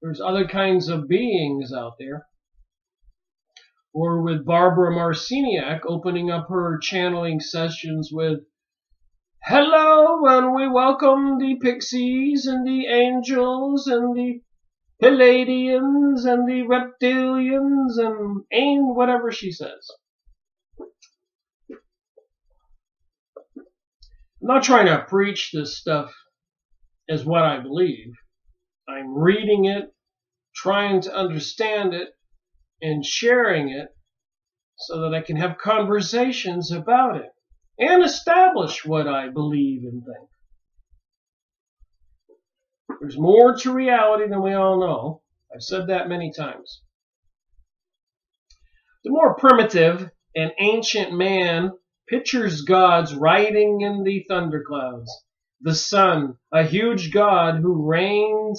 There's other kinds of beings out there. Or with Barbara Marciniak opening up her channeling sessions with, "Hello, and we welcome the pixies and the angels and the Palladians and the reptilians," and whatever she says. I'm not trying to preach this stuff as what I believe. I'm reading it, trying to understand it, and sharing it so that I can have conversations about it and establish what I believe and think. There's more to reality than we all know. I've said that many times. The more primitive and ancient man pictures gods riding in the thunderclouds. The sun, a huge god who rained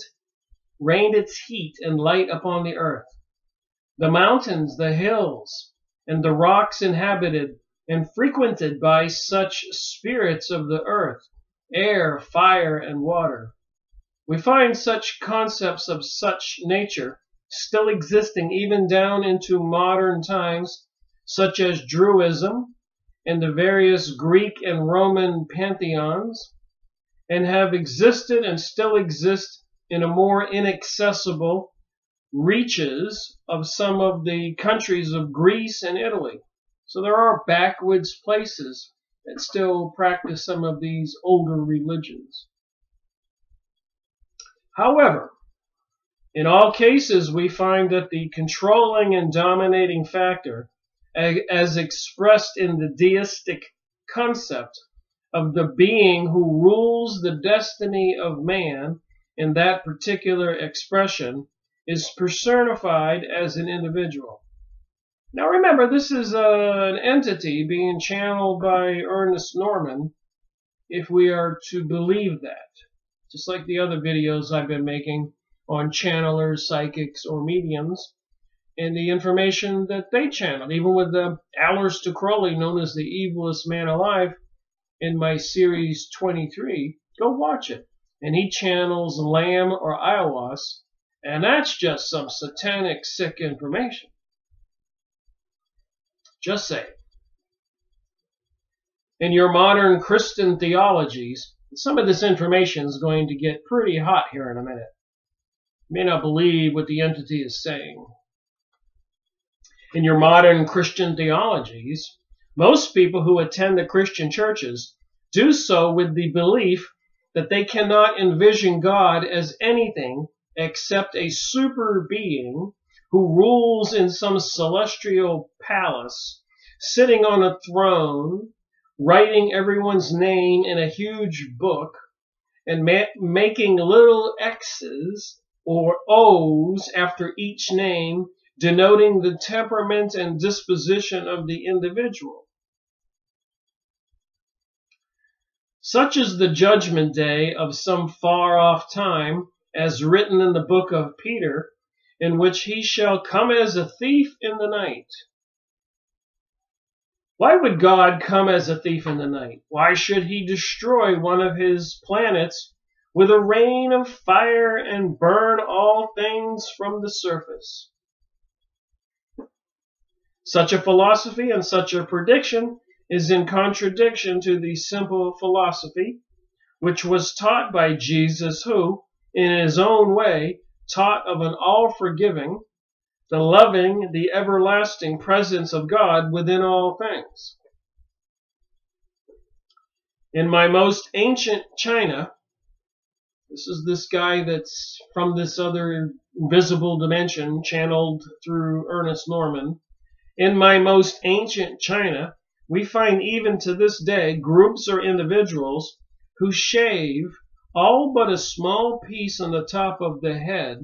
its heat and light upon the earth. The mountains, the hills, and the rocks inhabited and frequented by such spirits of the earth, air, fire, and water. We find such concepts of such nature still existing even down into modern times, such as Druidism and the various Greek and Roman pantheons, and have existed and still exist in a more inaccessible reaches of some of the countries of Greece and Italy. So there are backwoods places that still practice some of these older religions. However, in all cases, we find that the controlling and dominating factor, as expressed in the deistic concept of the being who rules the destiny of man in that particular expression, is personified as an individual. Now remember, this is an entity being channeled by Ernest Norman, if we are to believe that. just like the other videos I've been making on channelers, psychics, or mediums, and the information that they channeled. Even with Aleister Crowley, known as the evilest man alive, in my series 23, go watch it. And he channels lamb or ayahuasca, and that's just some satanic, sick information. Just say. In your modern Christian theologies, some of this information is going to get pretty hot here in a minute. You may not believe what the entity is saying. In your modern Christian theologies, most people who attend the Christian churches do so with the belief that they cannot envision God as anything except a super being who rules in some celestial palace, sitting on a throne, writing everyone's name in a huge book, and making little X's or O's after each name, denoting the temperament and disposition of the individual. Such is the judgment day of some far-off time, as written in the book of Peter, in which he shall come as a thief in the night. Why would God come as a thief in the night? Why should he destroy one of his planets with a rain of fire and burn all things from the surface? Such a philosophy and such a prediction is in contradiction to the simple philosophy which was taught by Jesus, who, in his own way, taught of an all-forgiving, the loving, the everlasting presence of God within all things. In my most ancient China, this is this guy that's from this other invisible dimension, channeled through Ernest Norman. In my most ancient China, we find even to this day groups or individuals who shave all but a small piece on the top of the head,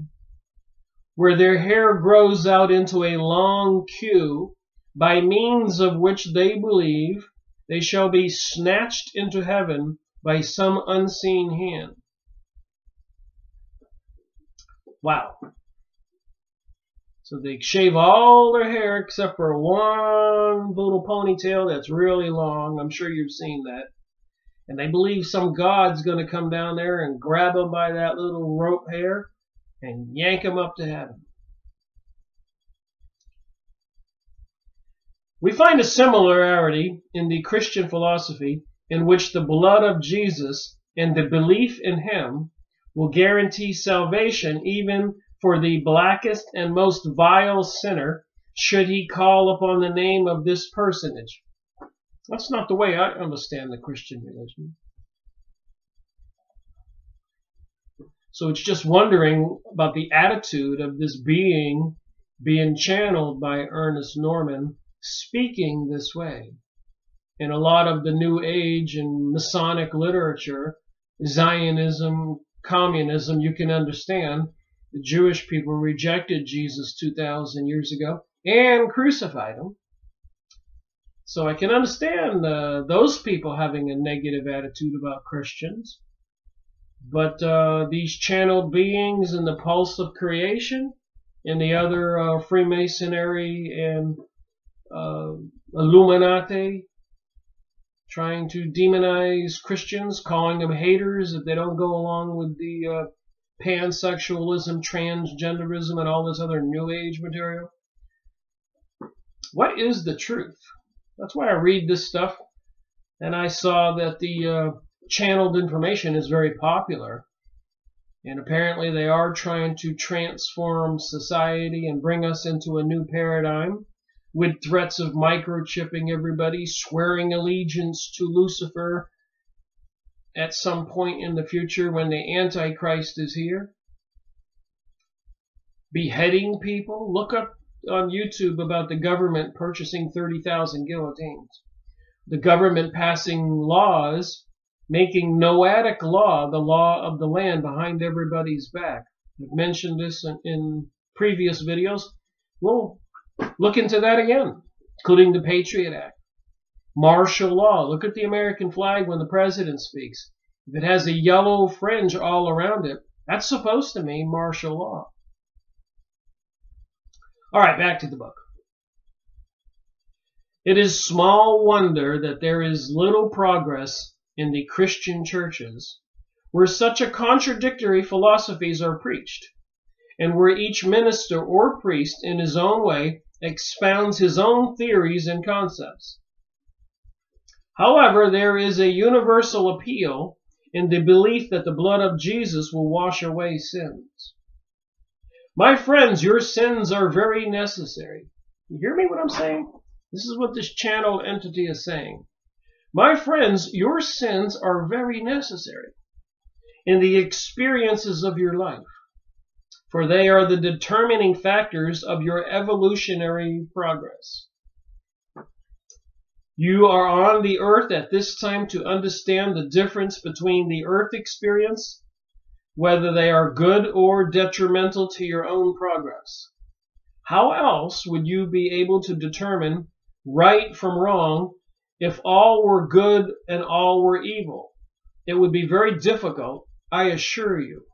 where their hair grows out into a long queue, by means of which they believe they shall be snatched into heaven by some unseen hand. Wow. So they shave all their hair except for one little ponytail that's really long. I'm sure you've seen that. And they believe some god's going to come down there and grab them by that little rope hair and yank them up to heaven. We find a similarity in the Christian philosophy, in which the blood of Jesus and the belief in him will guarantee salvation even for the blackest and most vile sinner, should he call upon the name of this personage. That's not the way I understand the Christian religion. So it's just wondering about the attitude of this being channeled by Ernest Norman, speaking this way. In a lot of the New Age and Masonic literature, Zionism, communism, you can understand the Jewish people rejected Jesus 2,000 years ago and crucified him. So I can understand those people having a negative attitude about Christians. But these channeled beings in the pulse of creation and the other Freemasonry and Illuminati trying to demonize Christians, calling them haters if they don't go along with the pansexualism, transgenderism, and all this other New Age material. What is the truth? That's why I read this stuff, and I saw that the channeled information is very popular, and apparently they are trying to transform society and bring us into a new paradigm with threats of microchipping everybody, swearing allegiance to Lucifer at some point in the future when the Antichrist is here, beheading people. Look up on YouTube about the government purchasing 30,000 guillotines, the government passing laws, making Noahic law the law of the land behind everybody's back. I've mentioned this in previous videos. We'll look into that again, including the Patriot Act. Martial law. Look at the American flag when the president speaks. If it has a yellow fringe all around it, that's supposed to mean martial law. All right, back to the book. It is small wonder that there is little progress in the Christian churches where such a contradictory philosophies are preached, and where each minister or priest in his own way expounds his own theories and concepts. However, there is a universal appeal in the belief that the blood of Jesus will wash away sins. My friends, your sins are very necessary. You hear me what I'm saying? This is what this channeled entity is saying. My friends, your sins are very necessary in the experiences of your life, for they are the determining factors of your evolutionary progress. You are on the earth at this time to understand the difference between the earth experience, whether they are good or detrimental to your own progress. How else would you be able to determine right from wrong if all were good and all were evil? It would be very difficult, I assure you.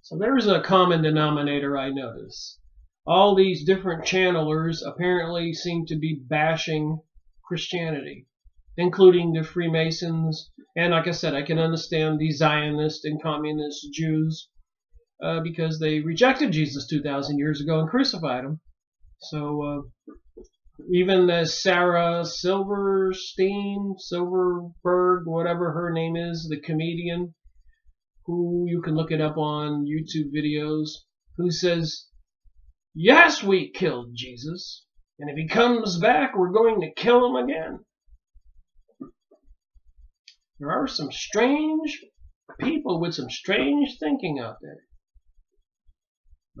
So there's a common denominator I notice. All these different channelers apparently seem to be bashing Christianity, including the Freemasons. And like I said, I can understand the Zionist and communist Jews because they rejected Jesus 2,000 years ago and crucified him. So even as Sarah Silverberg, whatever her name is, the comedian, who you can look it up on YouTube videos, who says, yes, we killed Jesus, and if he comes back, we're going to kill him again. There are some strange people with some strange thinking out there.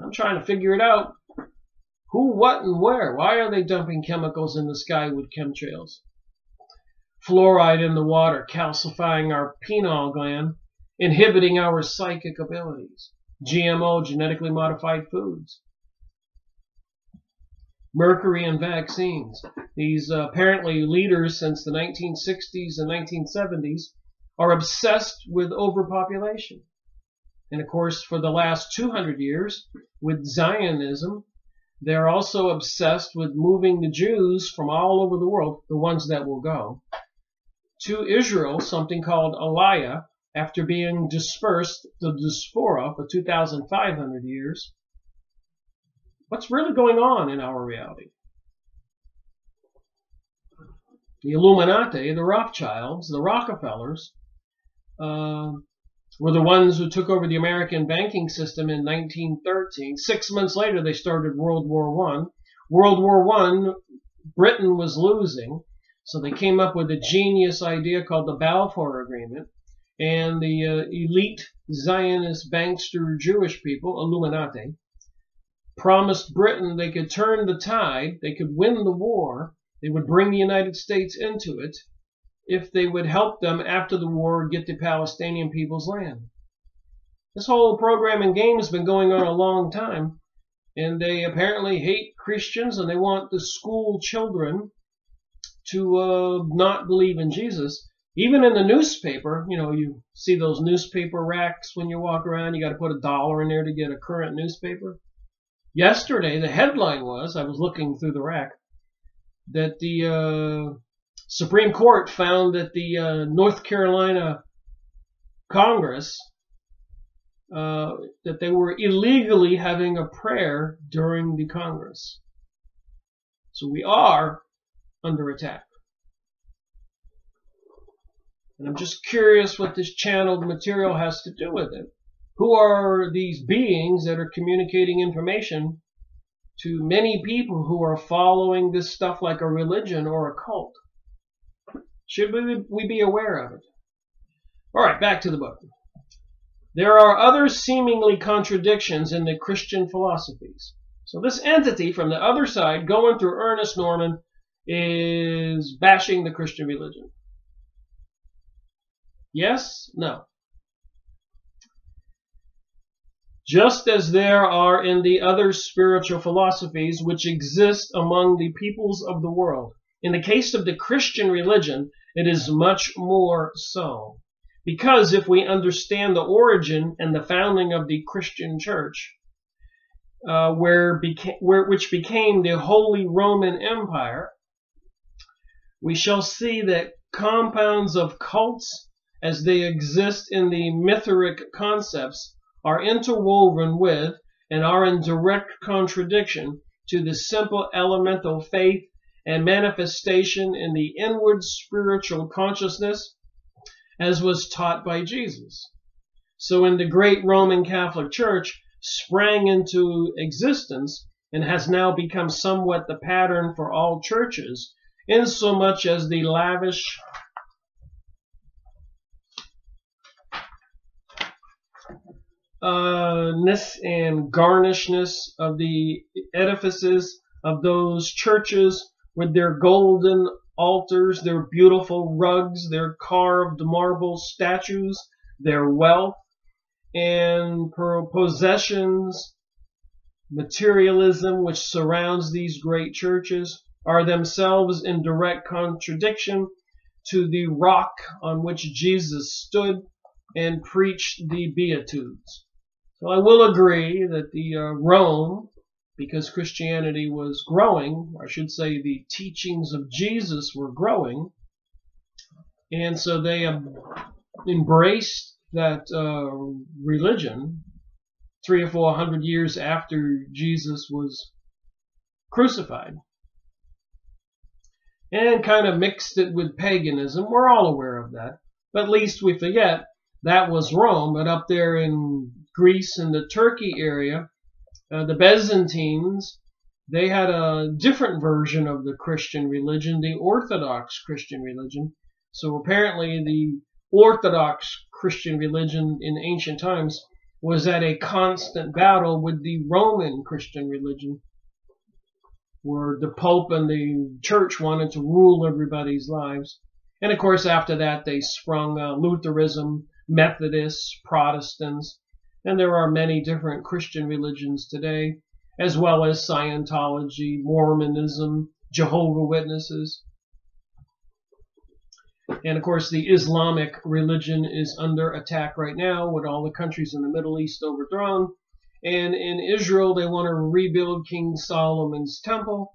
I'm trying to figure it out. Who, what, and where? Why are they dumping chemicals in the sky with chemtrails? Fluoride in the water, calcifying our pineal gland, inhibiting our psychic abilities. GMO, genetically modified foods. Mercury in vaccines. These apparently leaders since the 1960s and 1970s are obsessed with overpopulation. And of course, for the last 200 years, with Zionism, they're also obsessed with moving the Jews from all over the world, the ones that will go, to Israel, something called Aliyah, after being dispersed, the diaspora, for 2,500 years. What's really going on in our reality? The Illuminati, the Rothschilds, the Rockefellers, were the ones who took over the American banking system in 1913. 6 months later, they started World War I. World War I, Britain was losing, so they came up with a genius idea called the Balfour Agreement, and the elite Zionist bankster Jewish people, Illuminati, promised Britain they could turn the tide, they could win the war, they would bring the United States into it, if they would help them after the war get the Palestinian people's land. This whole program and game has been going on a long time, and they apparently hate Christians, and they want the school children to not believe in Jesus. Even in the newspaper, you know, you see those newspaper racks when you walk around, you got to put $1 in there to get a current newspaper. Yesterday, the headline was, I was looking through the rack, that the Supreme Court found that the North Carolina Congress, that they were illegally having a prayer during the Congress. So we are under attack. And I'm just curious what this channeled material has to do with it. Who are these beings that are communicating information to many people who are following this stuff like a religion or a cult? Should we be aware of it? All right, back to the book. There are other seemingly contradictions in the Christian philosophies. So this entity from the other side, going through Ernest Norman, is bashing the Christian religion. Yes? No. Just as there are in the other spiritual philosophies which exist among the peoples of the world. In the case of the Christian religion, It is much more so. Because if we understand the origin and the founding of the Christian Church, which became the Holy Roman Empire, we shall see that compounds of cults, as they exist in the mythoric concepts, are interwoven with and are in direct contradiction to the simple elemental faith and manifestation in the inward spiritual consciousness as was taught by Jesus. So when the great Roman Catholic Church sprang into existence and has now become somewhat the pattern for all churches, insomuch as the lavishness and garnishness of the edifices of those churches, with their golden altars, their beautiful rugs, their carved marble statues, their wealth and possessions, materialism which surrounds these great churches, are themselves in direct contradiction to the rock on which Jesus stood and preached the Beatitudes. So I will agree that the Rome, because Christianity was growing, I should say the teachings of Jesus were growing, and so they embraced that religion 300 or 400 years after Jesus was crucified, and kind of mixed it with paganism. We're all aware of that, but at least we forget that was Rome. But up there in Greece and the Turkey area, the Byzantines, they had a different version of the Christian religion, the Orthodox Christian religion. So apparently the Orthodox Christian religion in ancient times was at a constant battle with the Roman Christian religion, where the Pope and the Church wanted to rule everybody's lives. And of course after that they sprung Lutheranism, Methodists, Protestants, and there are many different Christian religions today, as well as Scientology, Mormonism, Jehovah's Witnesses. And of course the Islamic religion is under attack right now with all the countries in the Middle East overthrown. And in Israel they want to rebuild King Solomon's temple.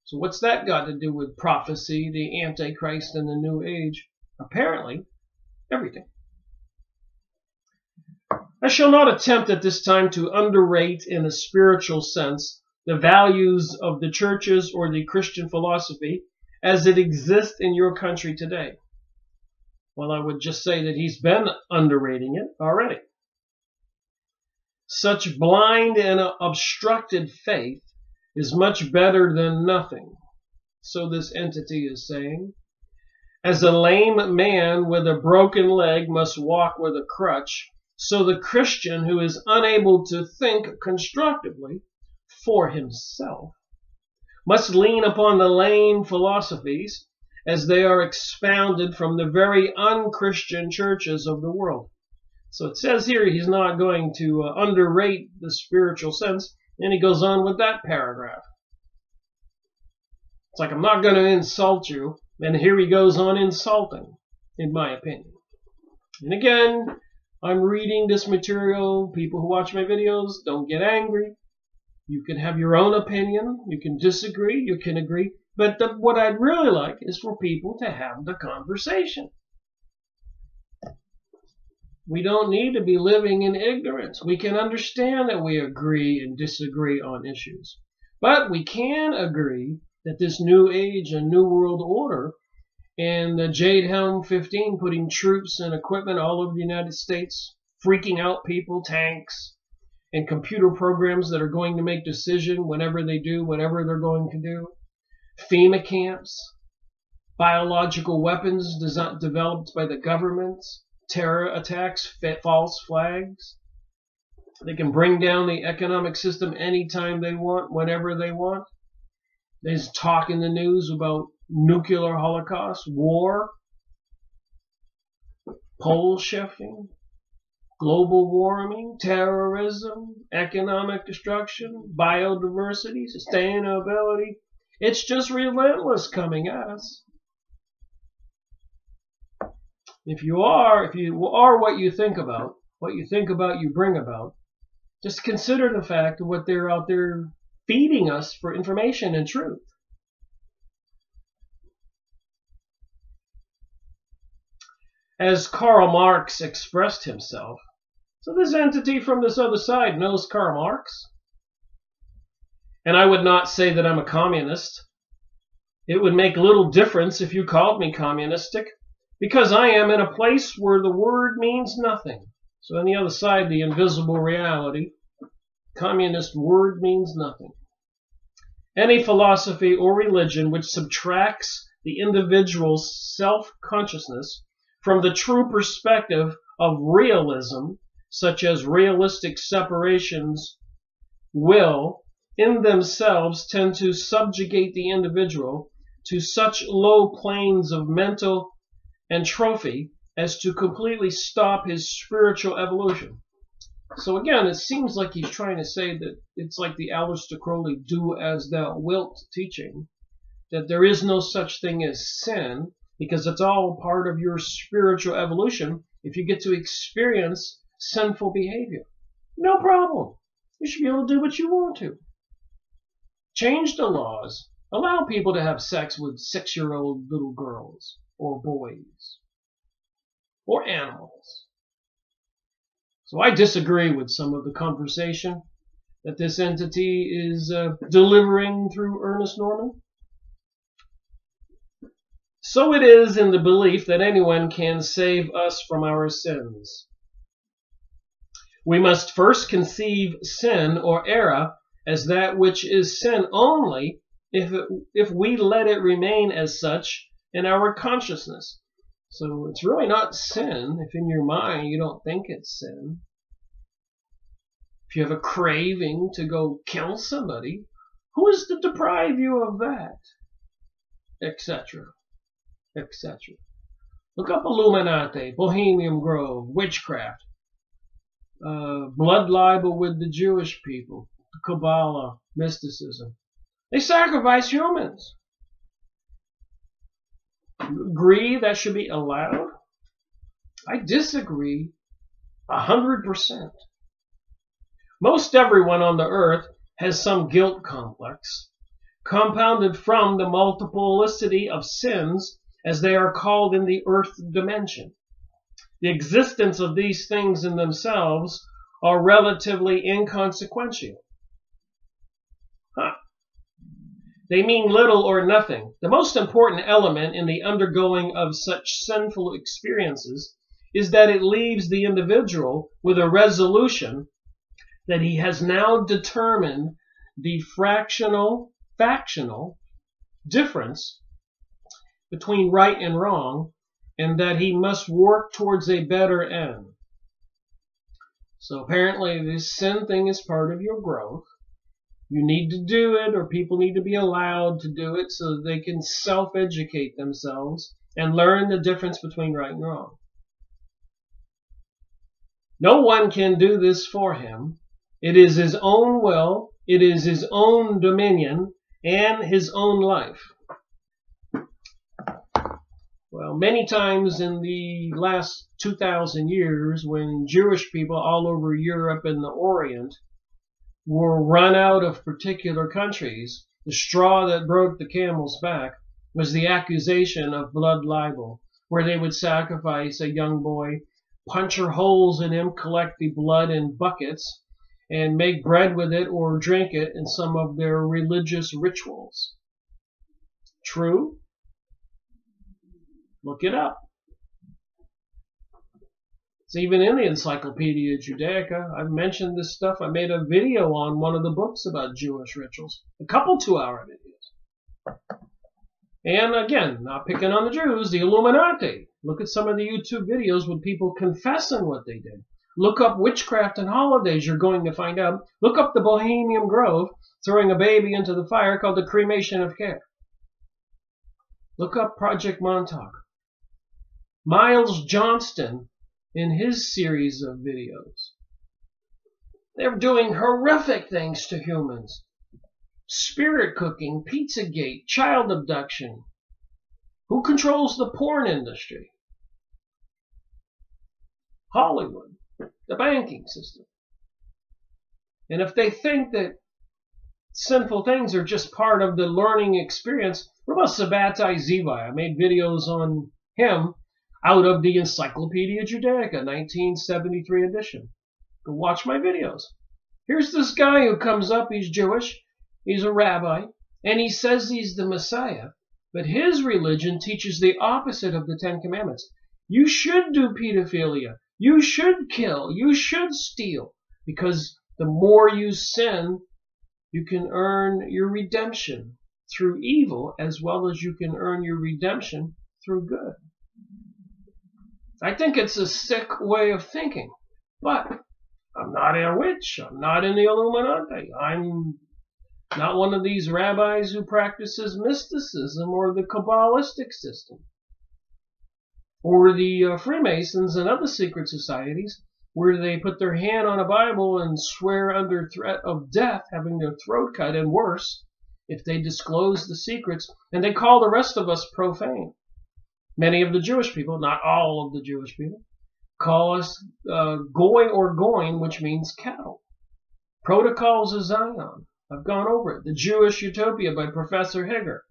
So what's that got to do with prophecy, the Antichrist, and the New Age? Apparently, everything. I shall not attempt at this time to underrate in a spiritual sense the values of the churches or the Christian philosophy as it exists in your country today. Well, I would just say that he's been underrating it already. Such blind and obstructed faith is much better than nothing, so this entity is saying. As a lame man with a broken leg must walk with a crutch, so the Christian who is unable to think constructively for himself must lean upon the lame philosophies as they are expounded from the very unchristian churches of the world. So it says here he's not going to underrate the spiritual sense, and he goes on with that paragraph. It's like, I'm not going to insult you, and here he goes on insulting, in my opinion. And again, I'm reading this material. People who watch my videos, don't get angry. You can have your own opinion. You can disagree. You can agree. But what I'd really like is for people to have the conversation. We don't need to be living in ignorance. We can understand that we agree and disagree on issues. But we can agree that this new age and new world order and the Jade Helm 15 putting troops and equipment all over the United States, freaking out people, tanks, and computer programs that are going to make decision whenever they do whatever they're going to do, FEMA camps, biological weapons developed by the governments, terror attacks, false flags. They can bring down the economic system anytime they want, whenever they want. There's talk in the news about nuclear holocaust, war, pole shifting, global warming, terrorism, economic destruction, biodiversity, sustainability. It's just relentless coming at us. If you are what you think about, you bring about, just consider the fact of what they're out there feeding us for information and truth. As Karl Marx expressed himself, so this entity from this other side knows Karl Marx. And I would not say that I'm a communist. It would make little difference if you called me communistic, because I am in a place where the word means nothing. So on the other side, the invisible reality, communist word means nothing. Any philosophy or religion which subtracts the individual's self-consciousness from the true perspective of realism, such as realistic separations, will in themselves tend to subjugate the individual to such low planes of mental entropy as to completely stop his spiritual evolution. So again, it seems like he's trying to say that it's like the Aleister Crowley do as thou wilt teaching, that there is no such thing as sin, because it's all part of your spiritual evolution if you get to experience sinful behavior. No problem. You should be able to do what you want to. Change the laws. Allow people to have sex with 6-year-old little girls or boys or animals. So I disagree with some of the conversation that this entity is delivering through Ernest Norman. So it is in the belief that anyone can save us from our sins. We must first conceive sin or error as that which is sin only if we let it remain as such in our consciousness. So it's really not sin if in your mind you don't think it's sin. If you have a craving to go kill somebody, who is to deprive you of that? Etc. Etc. Look up Illuminati, Bohemian Grove, witchcraft, blood libel with the Jewish people, Kabbalah, mysticism. They sacrifice humans. You agree that should be allowed? I disagree 100%. Most everyone on the earth has some guilt complex, compounded from the multiplicity of sins as they are called in the earth dimension. The existence of these things in themselves are relatively inconsequential. They mean little or nothing. The most important element in the undergoing of such sinful experiences is that it leaves the individual with a resolution that he has now determined the factional difference between right and wrong, and that he must work towards a better end. So apparently this sin thing is part of your growth. You need to do it, or people need to be allowed to do it so that they can self-educate themselves and learn the difference between right and wrong. No one can do this for him. It is his own will, it is his own dominion, and his own life. Well, many times in the last 2,000 years, when Jewish people all over Europe and the Orient were run out of particular countries, the straw that broke the camel's back was the accusation of blood libel, where they would sacrifice a young boy, puncture holes in him, collect the blood in buckets, and make bread with it or drink it in some of their religious rituals. True? Look it up. It's even in the Encyclopedia Judaica. I've mentioned this stuff. I made a video on one of the books about Jewish rituals. A couple 2-hour videos. And again, not picking on the Jews, the Illuminati. Look at some of the YouTube videos with people confessing what they did. Look up witchcraft and holidays. You're going to find out. Look up the Bohemian Grove throwing a baby into the fire called the cremation of care. Look up Project Montauk. Miles Johnston in his series of videos. They're doing horrific things to humans. Spirit cooking, Pizzagate, child abduction. Who controls the porn industry? Hollywood, the banking system. And if they think that sinful things are just part of the learning experience, what about Sabbatai Zevi? I made videos on him out of the Encyclopedia Judaica, 1973 edition. Go watch my videos. Here's this guy who comes up, he's Jewish, he's a rabbi, and he says he's the Messiah, but his religion teaches the opposite of the Ten Commandments. You should do pedophilia, you should kill, you should steal, because the more you sin, you can earn your redemption through evil as well as you can earn your redemption through good. I think it's a sick way of thinking, but I'm not a witch. I'm not in the Illuminati. I'm not one of these rabbis who practices mysticism or the Kabbalistic system or the Freemasons and other secret societies where they put their hand on a Bible and swear under threat of death, having their throat cut, and worse, if they disclose the secrets, and they call the rest of us profane. Many of the Jewish people, not all of the Jewish people, call us going, which means cattle. Protocols of Zion. I've gone over it. The Jewish Utopia by Professor Higger.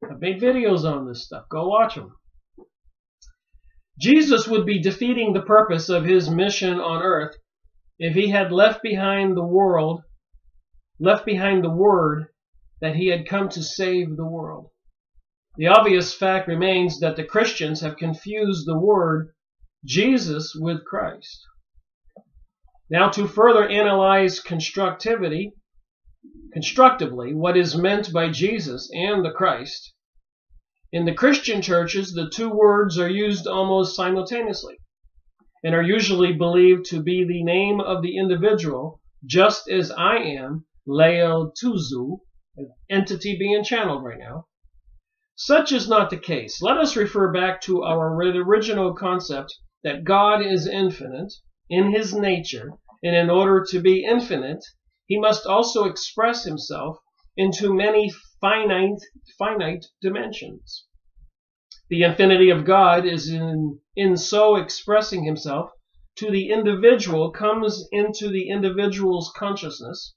I've made videos on this stuff. Go watch them. Jesus would be defeating the purpose of his mission on earth if he had left behind the word that he had come to save the world. The obvious fact remains that the Christians have confused the word Jesus with Christ. Now, to further analyze constructively what is meant by Jesus and the Christ, in the Christian churches, the two words are used almost simultaneously and are usually believed to be the name of the individual, just as I am, Leo Tuzu, an entity being channeled right now. Such is not the case. Let us refer back to our original concept that God is infinite in his nature, and in order to be infinite, he must also express himself into many finite dimensions. The infinity of God is in so expressing himself to the individual comes into the individual's consciousness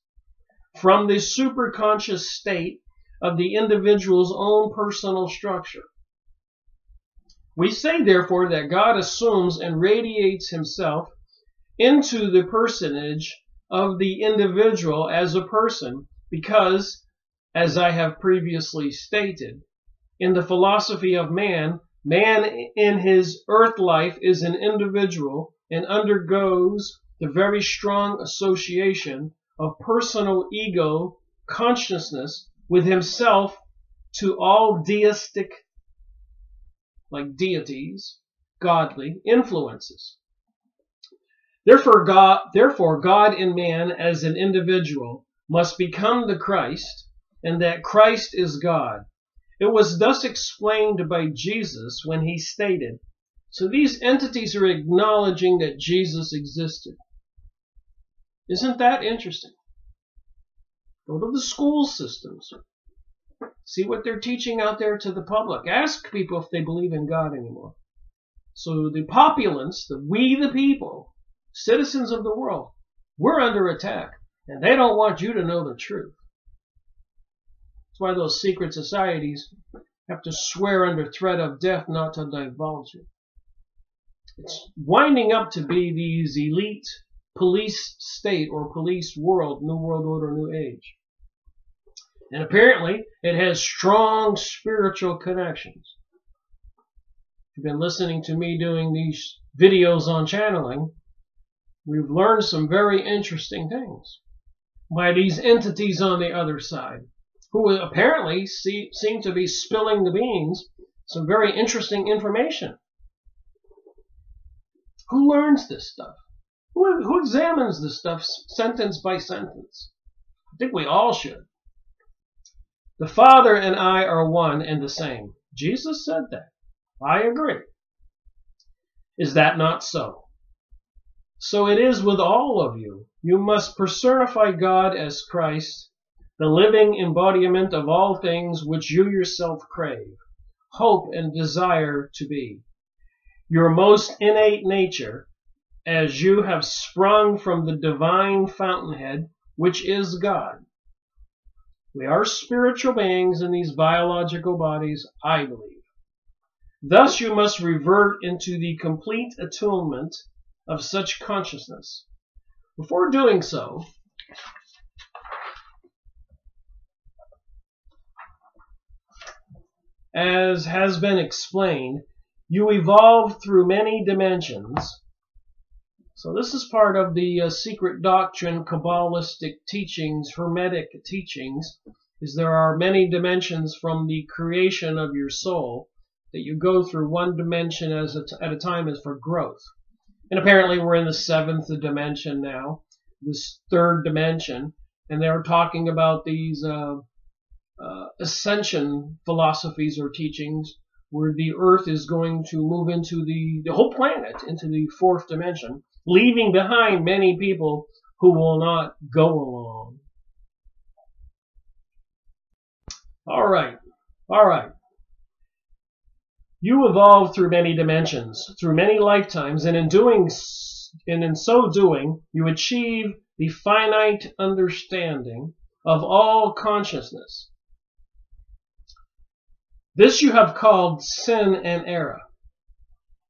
from the superconscious state of the individual's own personal structure. We say, therefore, that God assumes and radiates himself into the personage of the individual as a person because, as I have previously stated, in the philosophy of man, man in his earth life is an individual and undergoes the very strong association of personal ego consciousness with himself to all deistic, like deities, godly influences. Therefore, God in man as an individual must become the Christ, and that Christ is God. It was thus explained by Jesus when he stated, so these entities are acknowledging that Jesus existed. Isn't that interesting? Go to the school systems. See what they're teaching out there to the public. Ask people if they believe in God anymore. So the populace, we the people, citizens of the world, we're under attack. And they don't want you to know the truth. That's why those secret societies have to swear under threat of death not to divulge it. It's winding up to be these elite police state or police world, New World Order, New Age. And apparently it has strong spiritual connections. If you've been listening to me doing these videos on channeling, we've learned some very interesting things by these entities on the other side, who apparently seem to be spilling the beans, some very interesting information. Who learns this stuff? Who examines this stuff sentence by sentence? I think we all should. The Father and I are one and the same. Jesus said that. I agree. Is that not so? So it is with all of you. You must personify God as Christ, the living embodiment of all things which you yourself crave, hope, and desire to be. your most innate nature, as you have sprung from the divine fountainhead, which is God. We are spiritual beings in these biological bodies, I believe. Thus you must revert into the complete attunement of such consciousness. Before doing so, as has been explained, you evolve through many dimensions. So this is part of the secret doctrine, Kabbalistic teachings, Hermetic teachings, is there are many dimensions from the creation of your soul that you go through. One dimension at a time is for growth. And apparently we're in the 7th dimension now, this 3rd dimension, and they're talking about these ascension philosophies or teachings where the earth is going to move into the whole planet into the 4th dimension, leaving behind many people who will not go along. All right. You evolve through many dimensions, through many lifetimes, and in so doing, you achieve the finite understanding of all consciousness. This you have called sin and error.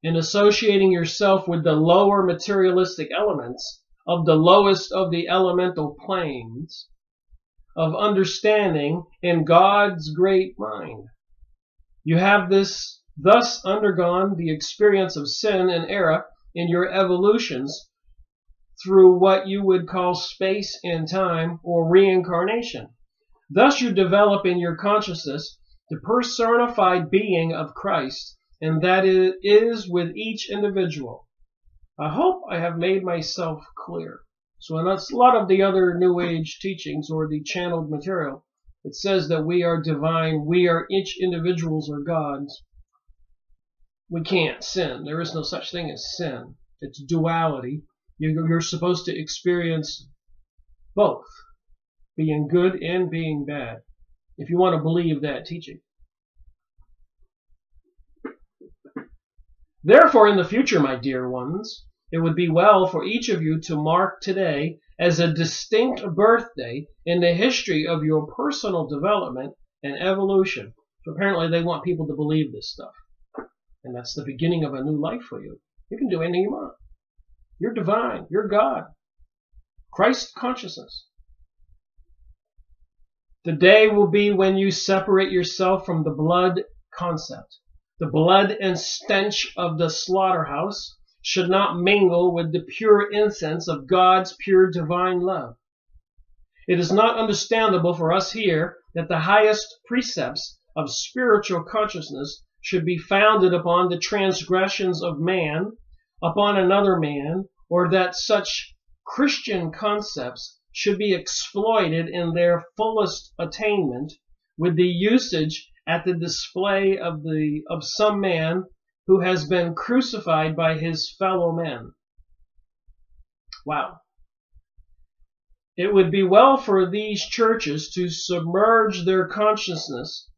In associating yourself with the lower materialistic elements of the lowest of the elemental planes of understanding in God's great mind, you have thus undergone the experience of sin and error in your evolutions through what you would call space and time or reincarnation. Thus you develop in your consciousness the personified being of Christ, and that it is with each individual. I hope I have made myself clear. So in a lot of the other New Age teachings or the channeled material, it says that we are divine, each individuals are gods. We can't sin. There is no such thing as sin. It's duality. You're supposed to experience both, being good and being bad, if you want to believe that teaching. Therefore, in the future, my dear ones, it would be well for each of you to mark today as a distinct birthday in the history of your personal development and evolution. So apparently they want people to believe this stuff. And that's the beginning of a new life for you. You can do anything you want. You're divine. You're God. Christ consciousness. The day will be when you separate yourself from the blood concept. The blood and stench of the slaughterhouse should not mingle with the pure incense of God's pure divine love. It is not understandable for us here that the highest precepts of spiritual consciousness should be founded upon the transgressions of man, upon another man, or that such Christian concepts should be exploited in their fullest attainment with the usage at the display of some man who has been crucified by his fellow men. Wow. It would be well for these churches to submerge their consciousness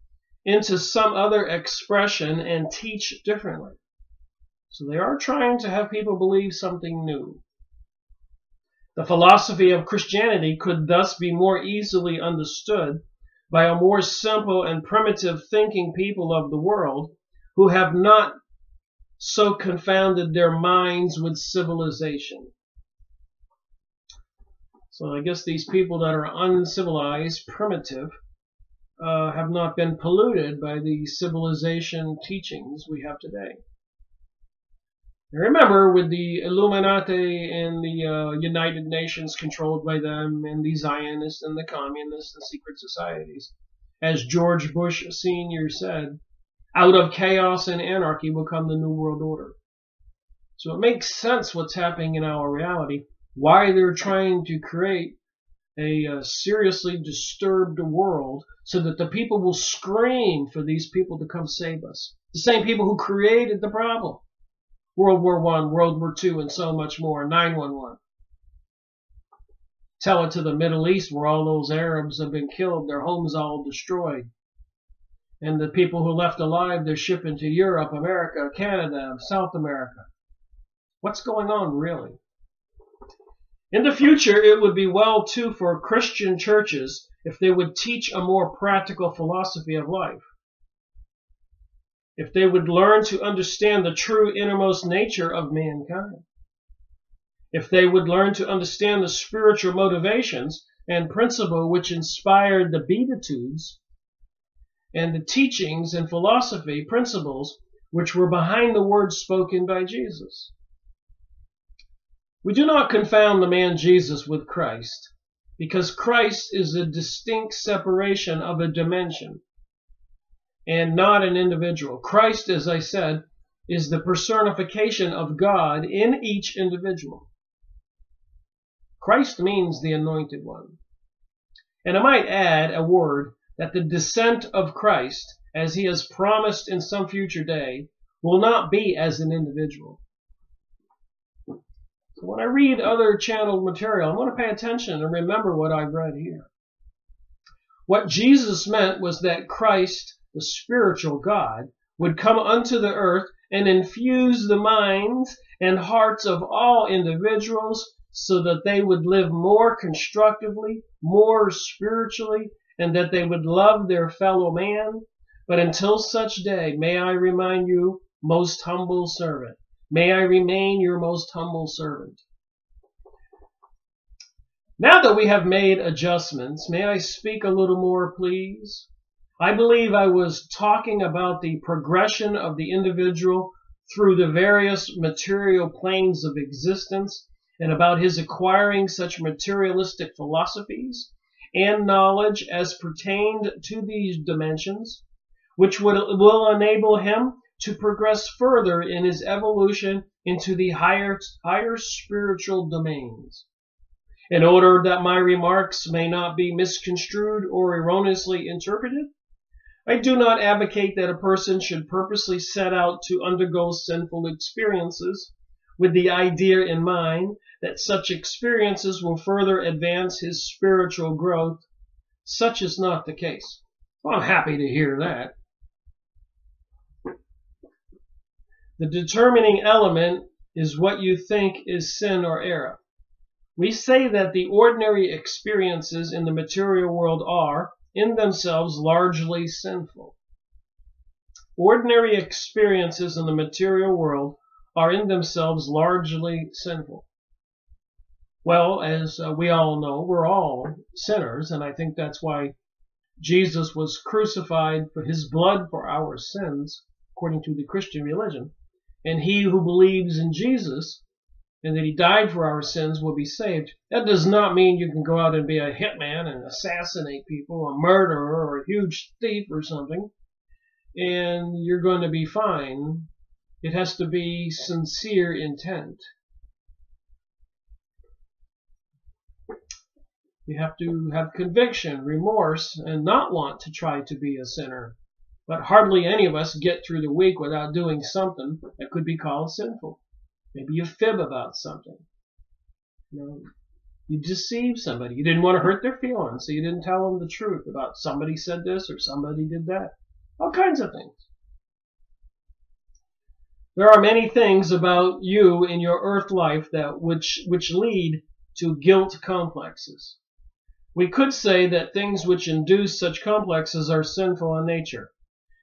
into some other expression and teach differently. So they are trying to have people believe something new. The philosophy of Christianity could thus be more easily understood by a more simple and primitive thinking people of the world who have not so confounded their minds with civilization. So I guess these people that are uncivilized, primitive, have not been polluted by the civilization teachings we have today. Now remember, with the Illuminati and the United Nations controlled by them, and the Zionists and the Communists and secret societies, as George Bush Sr. said, out of chaos and anarchy will come the New World Order. So it makes sense what's happening in our reality, why they're trying to create a seriously disturbed world so that the people will scream for these people to come save us. The same people who created the problem. World War I, World War II, and so much more, 9/11. Tell it to the Middle East where all those Arabs have been killed, their homes all destroyed. And the people who left alive, they're shipping to Europe, America, Canada, South America. What's going on, really? In the future, it would be well, too, for Christian churches if they would teach a more practical philosophy of life. If they would learn to understand the true innermost nature of mankind. If they would learn to understand the spiritual motivations and principle which inspired the Beatitudes and the teachings and philosophy principles which were behind the words spoken by Jesus. We do not confound the man Jesus with Christ, because Christ is a distinct separation of a dimension and not an individual. Christ, as I said, is the personification of God in each individual. Christ means the anointed one. And I might add a word that the descent of Christ, as he has promised in some future day, will not be as an individual. So when I read other channeled material, I want to pay attention and remember what I've read here. What Jesus meant was that Christ, the spiritual God, would come unto the earth and infuse the minds and hearts of all individuals so that they would live more constructively, more spiritually, and that they would love their fellow man. But until such day, may I remind you, most humble servant, may I remain your most humble servant. Now that we have made adjustments, may I speak a little more, please? I believe I was talking about the progression of the individual through the various material planes of existence and about his acquiring such materialistic philosophies and knowledge as pertained to these dimensions, which will enable him to progress further in his evolution into the higher spiritual domains. In order that my remarks may not be misconstrued or erroneously interpreted, I do not advocate that a person should purposely set out to undergo sinful experiences with the idea in mind that such experiences will further advance his spiritual growth. Such is not the case. Well, I'm happy to hear that. The determining element is what you think is sin or error. We say that the ordinary experiences in the material world are, in themselves, largely sinful. Ordinary experiences in the material world are in themselves largely sinful. Well, as we all know, we're all sinners, and I think that's why Jesus was crucified for his blood for our sins, according to the Christian religion. And he who believes in Jesus and that he died for our sins will be saved. That does not mean you can go out and be a hitman and assassinate people, a murderer or a huge thief or something, and you're going to be fine. It has to be sincere intent. You have to have conviction, remorse, and not want to try to be a sinner. But hardly any of us get through the week without doing something that could be called sinful. Maybe you fib about something. You deceive somebody. You didn't want to hurt their feelings, so you didn't tell them the truth about somebody said this or somebody did that. All kinds of things. There are many things about you in your earth life that which lead to guilt complexes. We could say that things which induce such complexes are sinful in nature.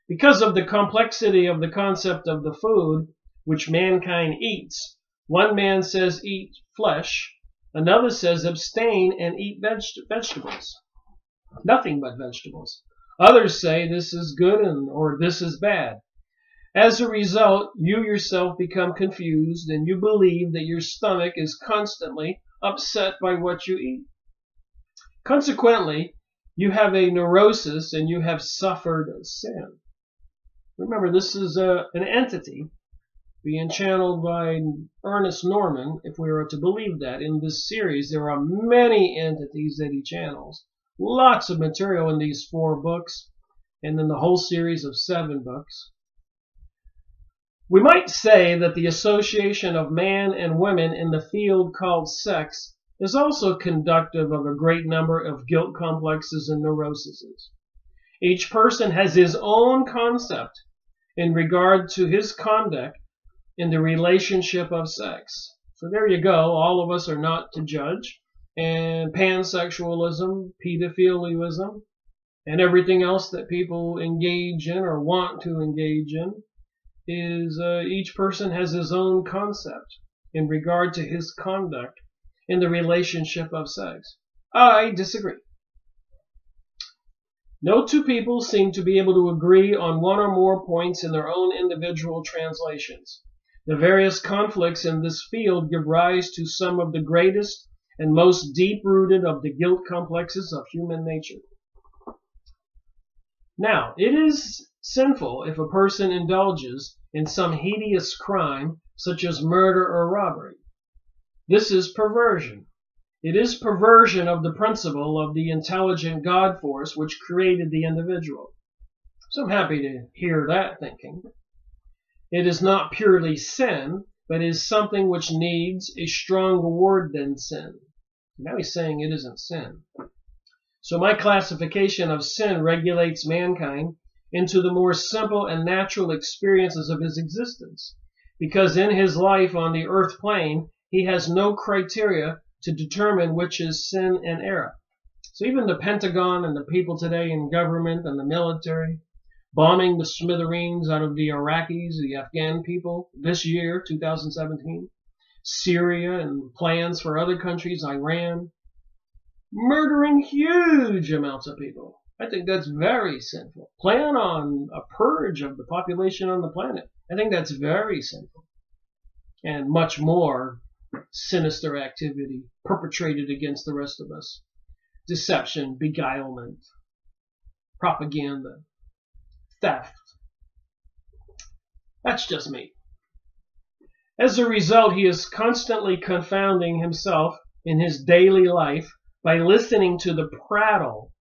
Because of the complexity of the concept of the food which mankind eats, one man says eat flesh, another says abstain and eat vegetables. Nothing but vegetables. Others say this is good or this is bad. As a result, you yourself become confused and you believe that your stomach is constantly upset by what you eat. Consequently, you have a neurosis and you have suffered sin. Remember, this is an entity being channeled by Ernest Norman, if we are to believe that. In this series, there are many entities that he channels. Lots of material in these 4 books, and in the whole series of 7 books. We might say that the association of man and women in the field called sex is also conductive of a great number of guilt complexes and neuroses. Each person has his own concept in regard to his conduct in the relationship of sex. So there you go. All of us are not to judge. And pansexualism, pedophilianism, and everything else that people engage in or want to engage in is each person has his own concept in regard to his conduct in the relationship of sex. I disagree. No two people seem to be able to agree on one or more points in their own individual translations. The various conflicts in this field give rise to some of the greatest and most deep-rooted of the guilt complexes of human nature. Now, it is sinful if a person indulges in some hideous crime, such as murder or robbery. This is perversion. It is perversion of the principle of the intelligent God force which created the individual. So I'm happy to hear that thinking. It is not purely sin, but is something which needs a stronger word than sin. Now he's saying it isn't sin. So my classification of sin regulates mankind into the more simple and natural experiences of his existence, because in his life on the earth plane, he has no criteria to determine which is sin and error. So even the Pentagon and the people today in government and the military, bombing the smithereens out of the Iraqis, the Afghan people this year, 2017, Syria and plans for other countries, Iran, murdering huge amounts of people. I think that's very sinful. Plan on a purge of the population on the planet. I think that's very sinful. And much more sinister activity perpetrated against the rest of us. Deception, beguilement, propaganda, theft. That's just me. As a result, he is constantly confounding himself in his daily life by listening to the prattle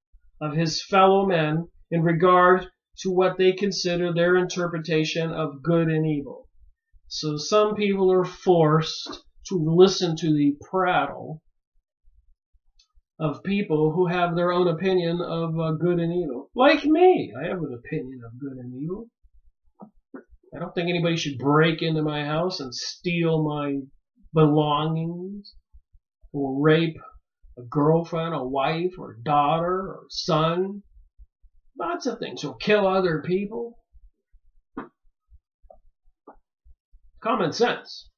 of his fellow men in regard to what they consider their interpretation of good and evil. So some people are forced to listen to the prattle of people who have their own opinion of good and evil. Like me, I have an opinion of good and evil. I don't think anybody should break into my house and steal my belongings or rape a girlfriend, a wife, or daughter, or son. Lots of things. Or kill other people. Common sense.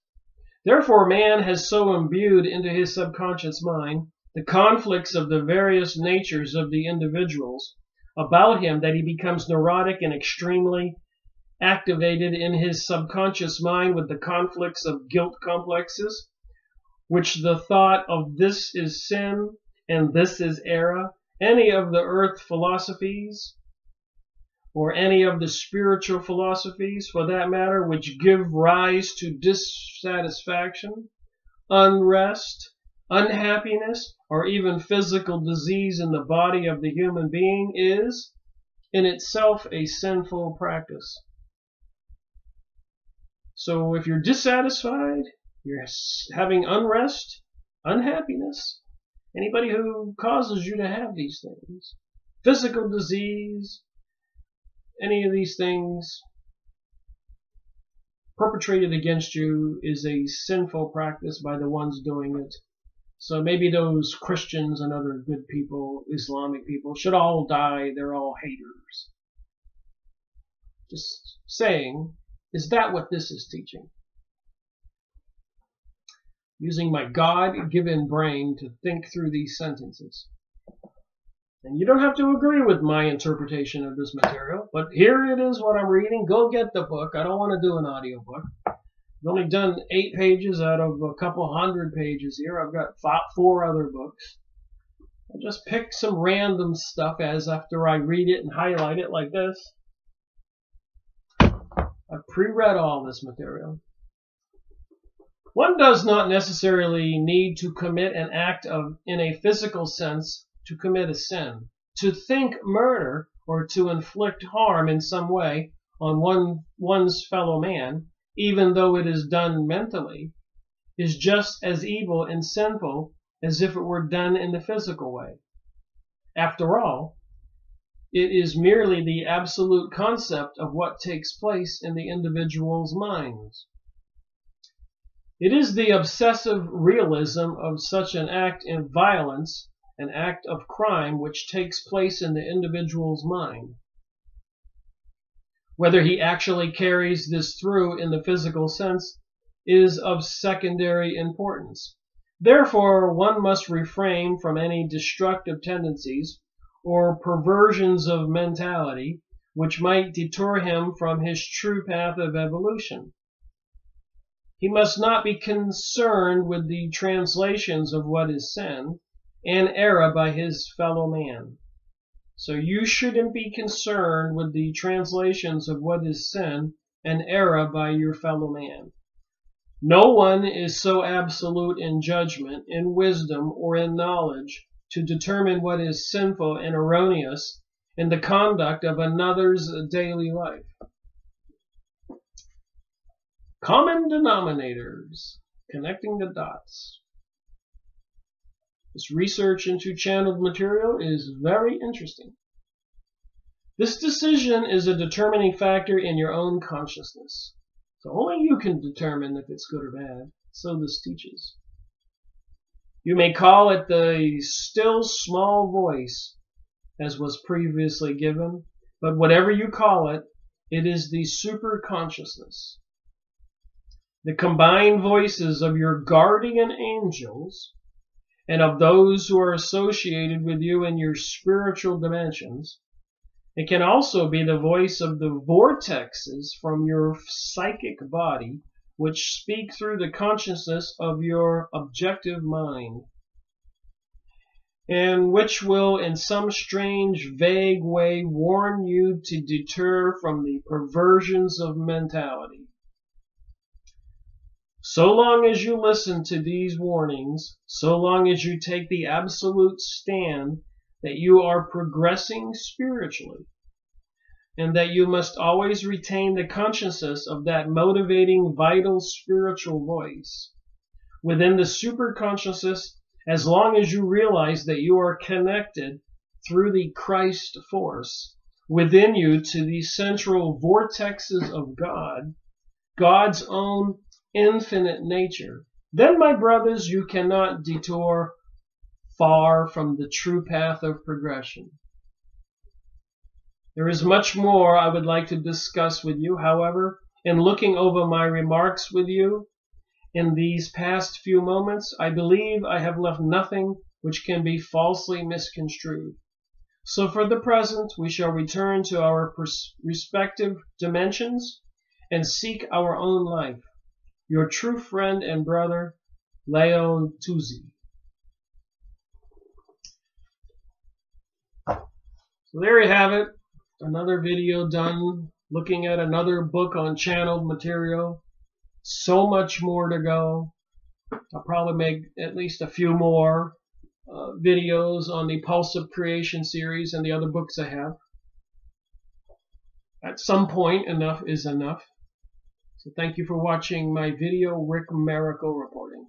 Therefore, man has so imbued into his subconscious mind the conflicts of the various natures of the individuals about him that he becomes neurotic and extremely activated in his subconscious mind with the conflicts of guilt complexes, which the thought of this is sin and this is error, any of the earth philosophies, or any of the spiritual philosophies, for that matter, which give rise to dissatisfaction, unrest, unhappiness, or even physical disease in the body of the human being is, in itself, a sinful practice. So if you're dissatisfied, you're having unrest, unhappiness, anybody who causes you to have these things, physical disease, any of these things perpetrated against you is a sinful practice by the ones doing it. So maybe those Christians and other good people, Islamic people, should all die. They're all haters. Just saying, is that what this is teaching? Using my God-given brain to think through these sentences. And you don't have to agree with my interpretation of this material, but here it is what I'm reading. Go get the book. I don't want to do an audio book. I've only done 8 pages out of a couple hundred pages here. I've got 4 other books. I just pick some random stuff as after I read it and highlight it like this. I've pre-read all this material. One does not necessarily need to commit an act in a physical sense to commit a sin. To think murder or to inflict harm in some way on one's fellow man, even though it is done mentally, is just as evil and sinful as if it were done in the physical way. After all, It is merely the absolute concept of what takes place in the individual's minds. It is the obsessive realism of such an act of violence, an act of crime which takes place in the individual's mind. Whether he actually carries this through in the physical sense is of secondary importance. Therefore, one must refrain from any destructive tendencies or perversions of mentality which might detour him from his true path of evolution. He must not be concerned with the translations of what is sin and error by his fellow man. So you shouldn't be concerned with the translations of what is sin and error by your fellow man. No one is so absolute in judgment, in wisdom, or in knowledge to determine what is sinful and erroneous in the conduct of another's daily life. Common denominators, connecting the dots. This research into channeled material is very interesting. This decision is a determining factor in your own consciousness. So only you can determine if it's good or bad. So this teaches. You may call it the still small voice, as was previously given, but whatever you call it, it is the super consciousness. The combined voices of your guardian angels and of those who are associated with you in your spiritual dimensions. It can also be the voice of the vortexes from your psychic body, which speak through the consciousness of your objective mind, and which will in some strange, vague way warn you to deter from the perversions of mentality. So long as you listen to these warnings, so long as you take the absolute stand that you are progressing spiritually, and that you must always retain the consciousness of that motivating, vital spiritual voice within the superconsciousness, as long as you realize that you are connected through the Christ force within you to the central vortexes of God, God's own infinite nature, then, my brothers, you cannot detour far from the true path of progression. There is much more I would like to discuss with you. However, in looking over my remarks with you in these past few moments, I believe I have left nothing which can be falsely misconstrued. So for the present, we shall return to our respective dimensions and seek our own life. Your true friend and brother, Leo Tuzzi. So there you have it. Another video done looking at another book on channeled material. So much more to go. I'll probably make at least a few more videos on the Pulse of Creation series and the other books I have. At some point, enough is enough. So thank you for watching my video, Rick Miracle reporting.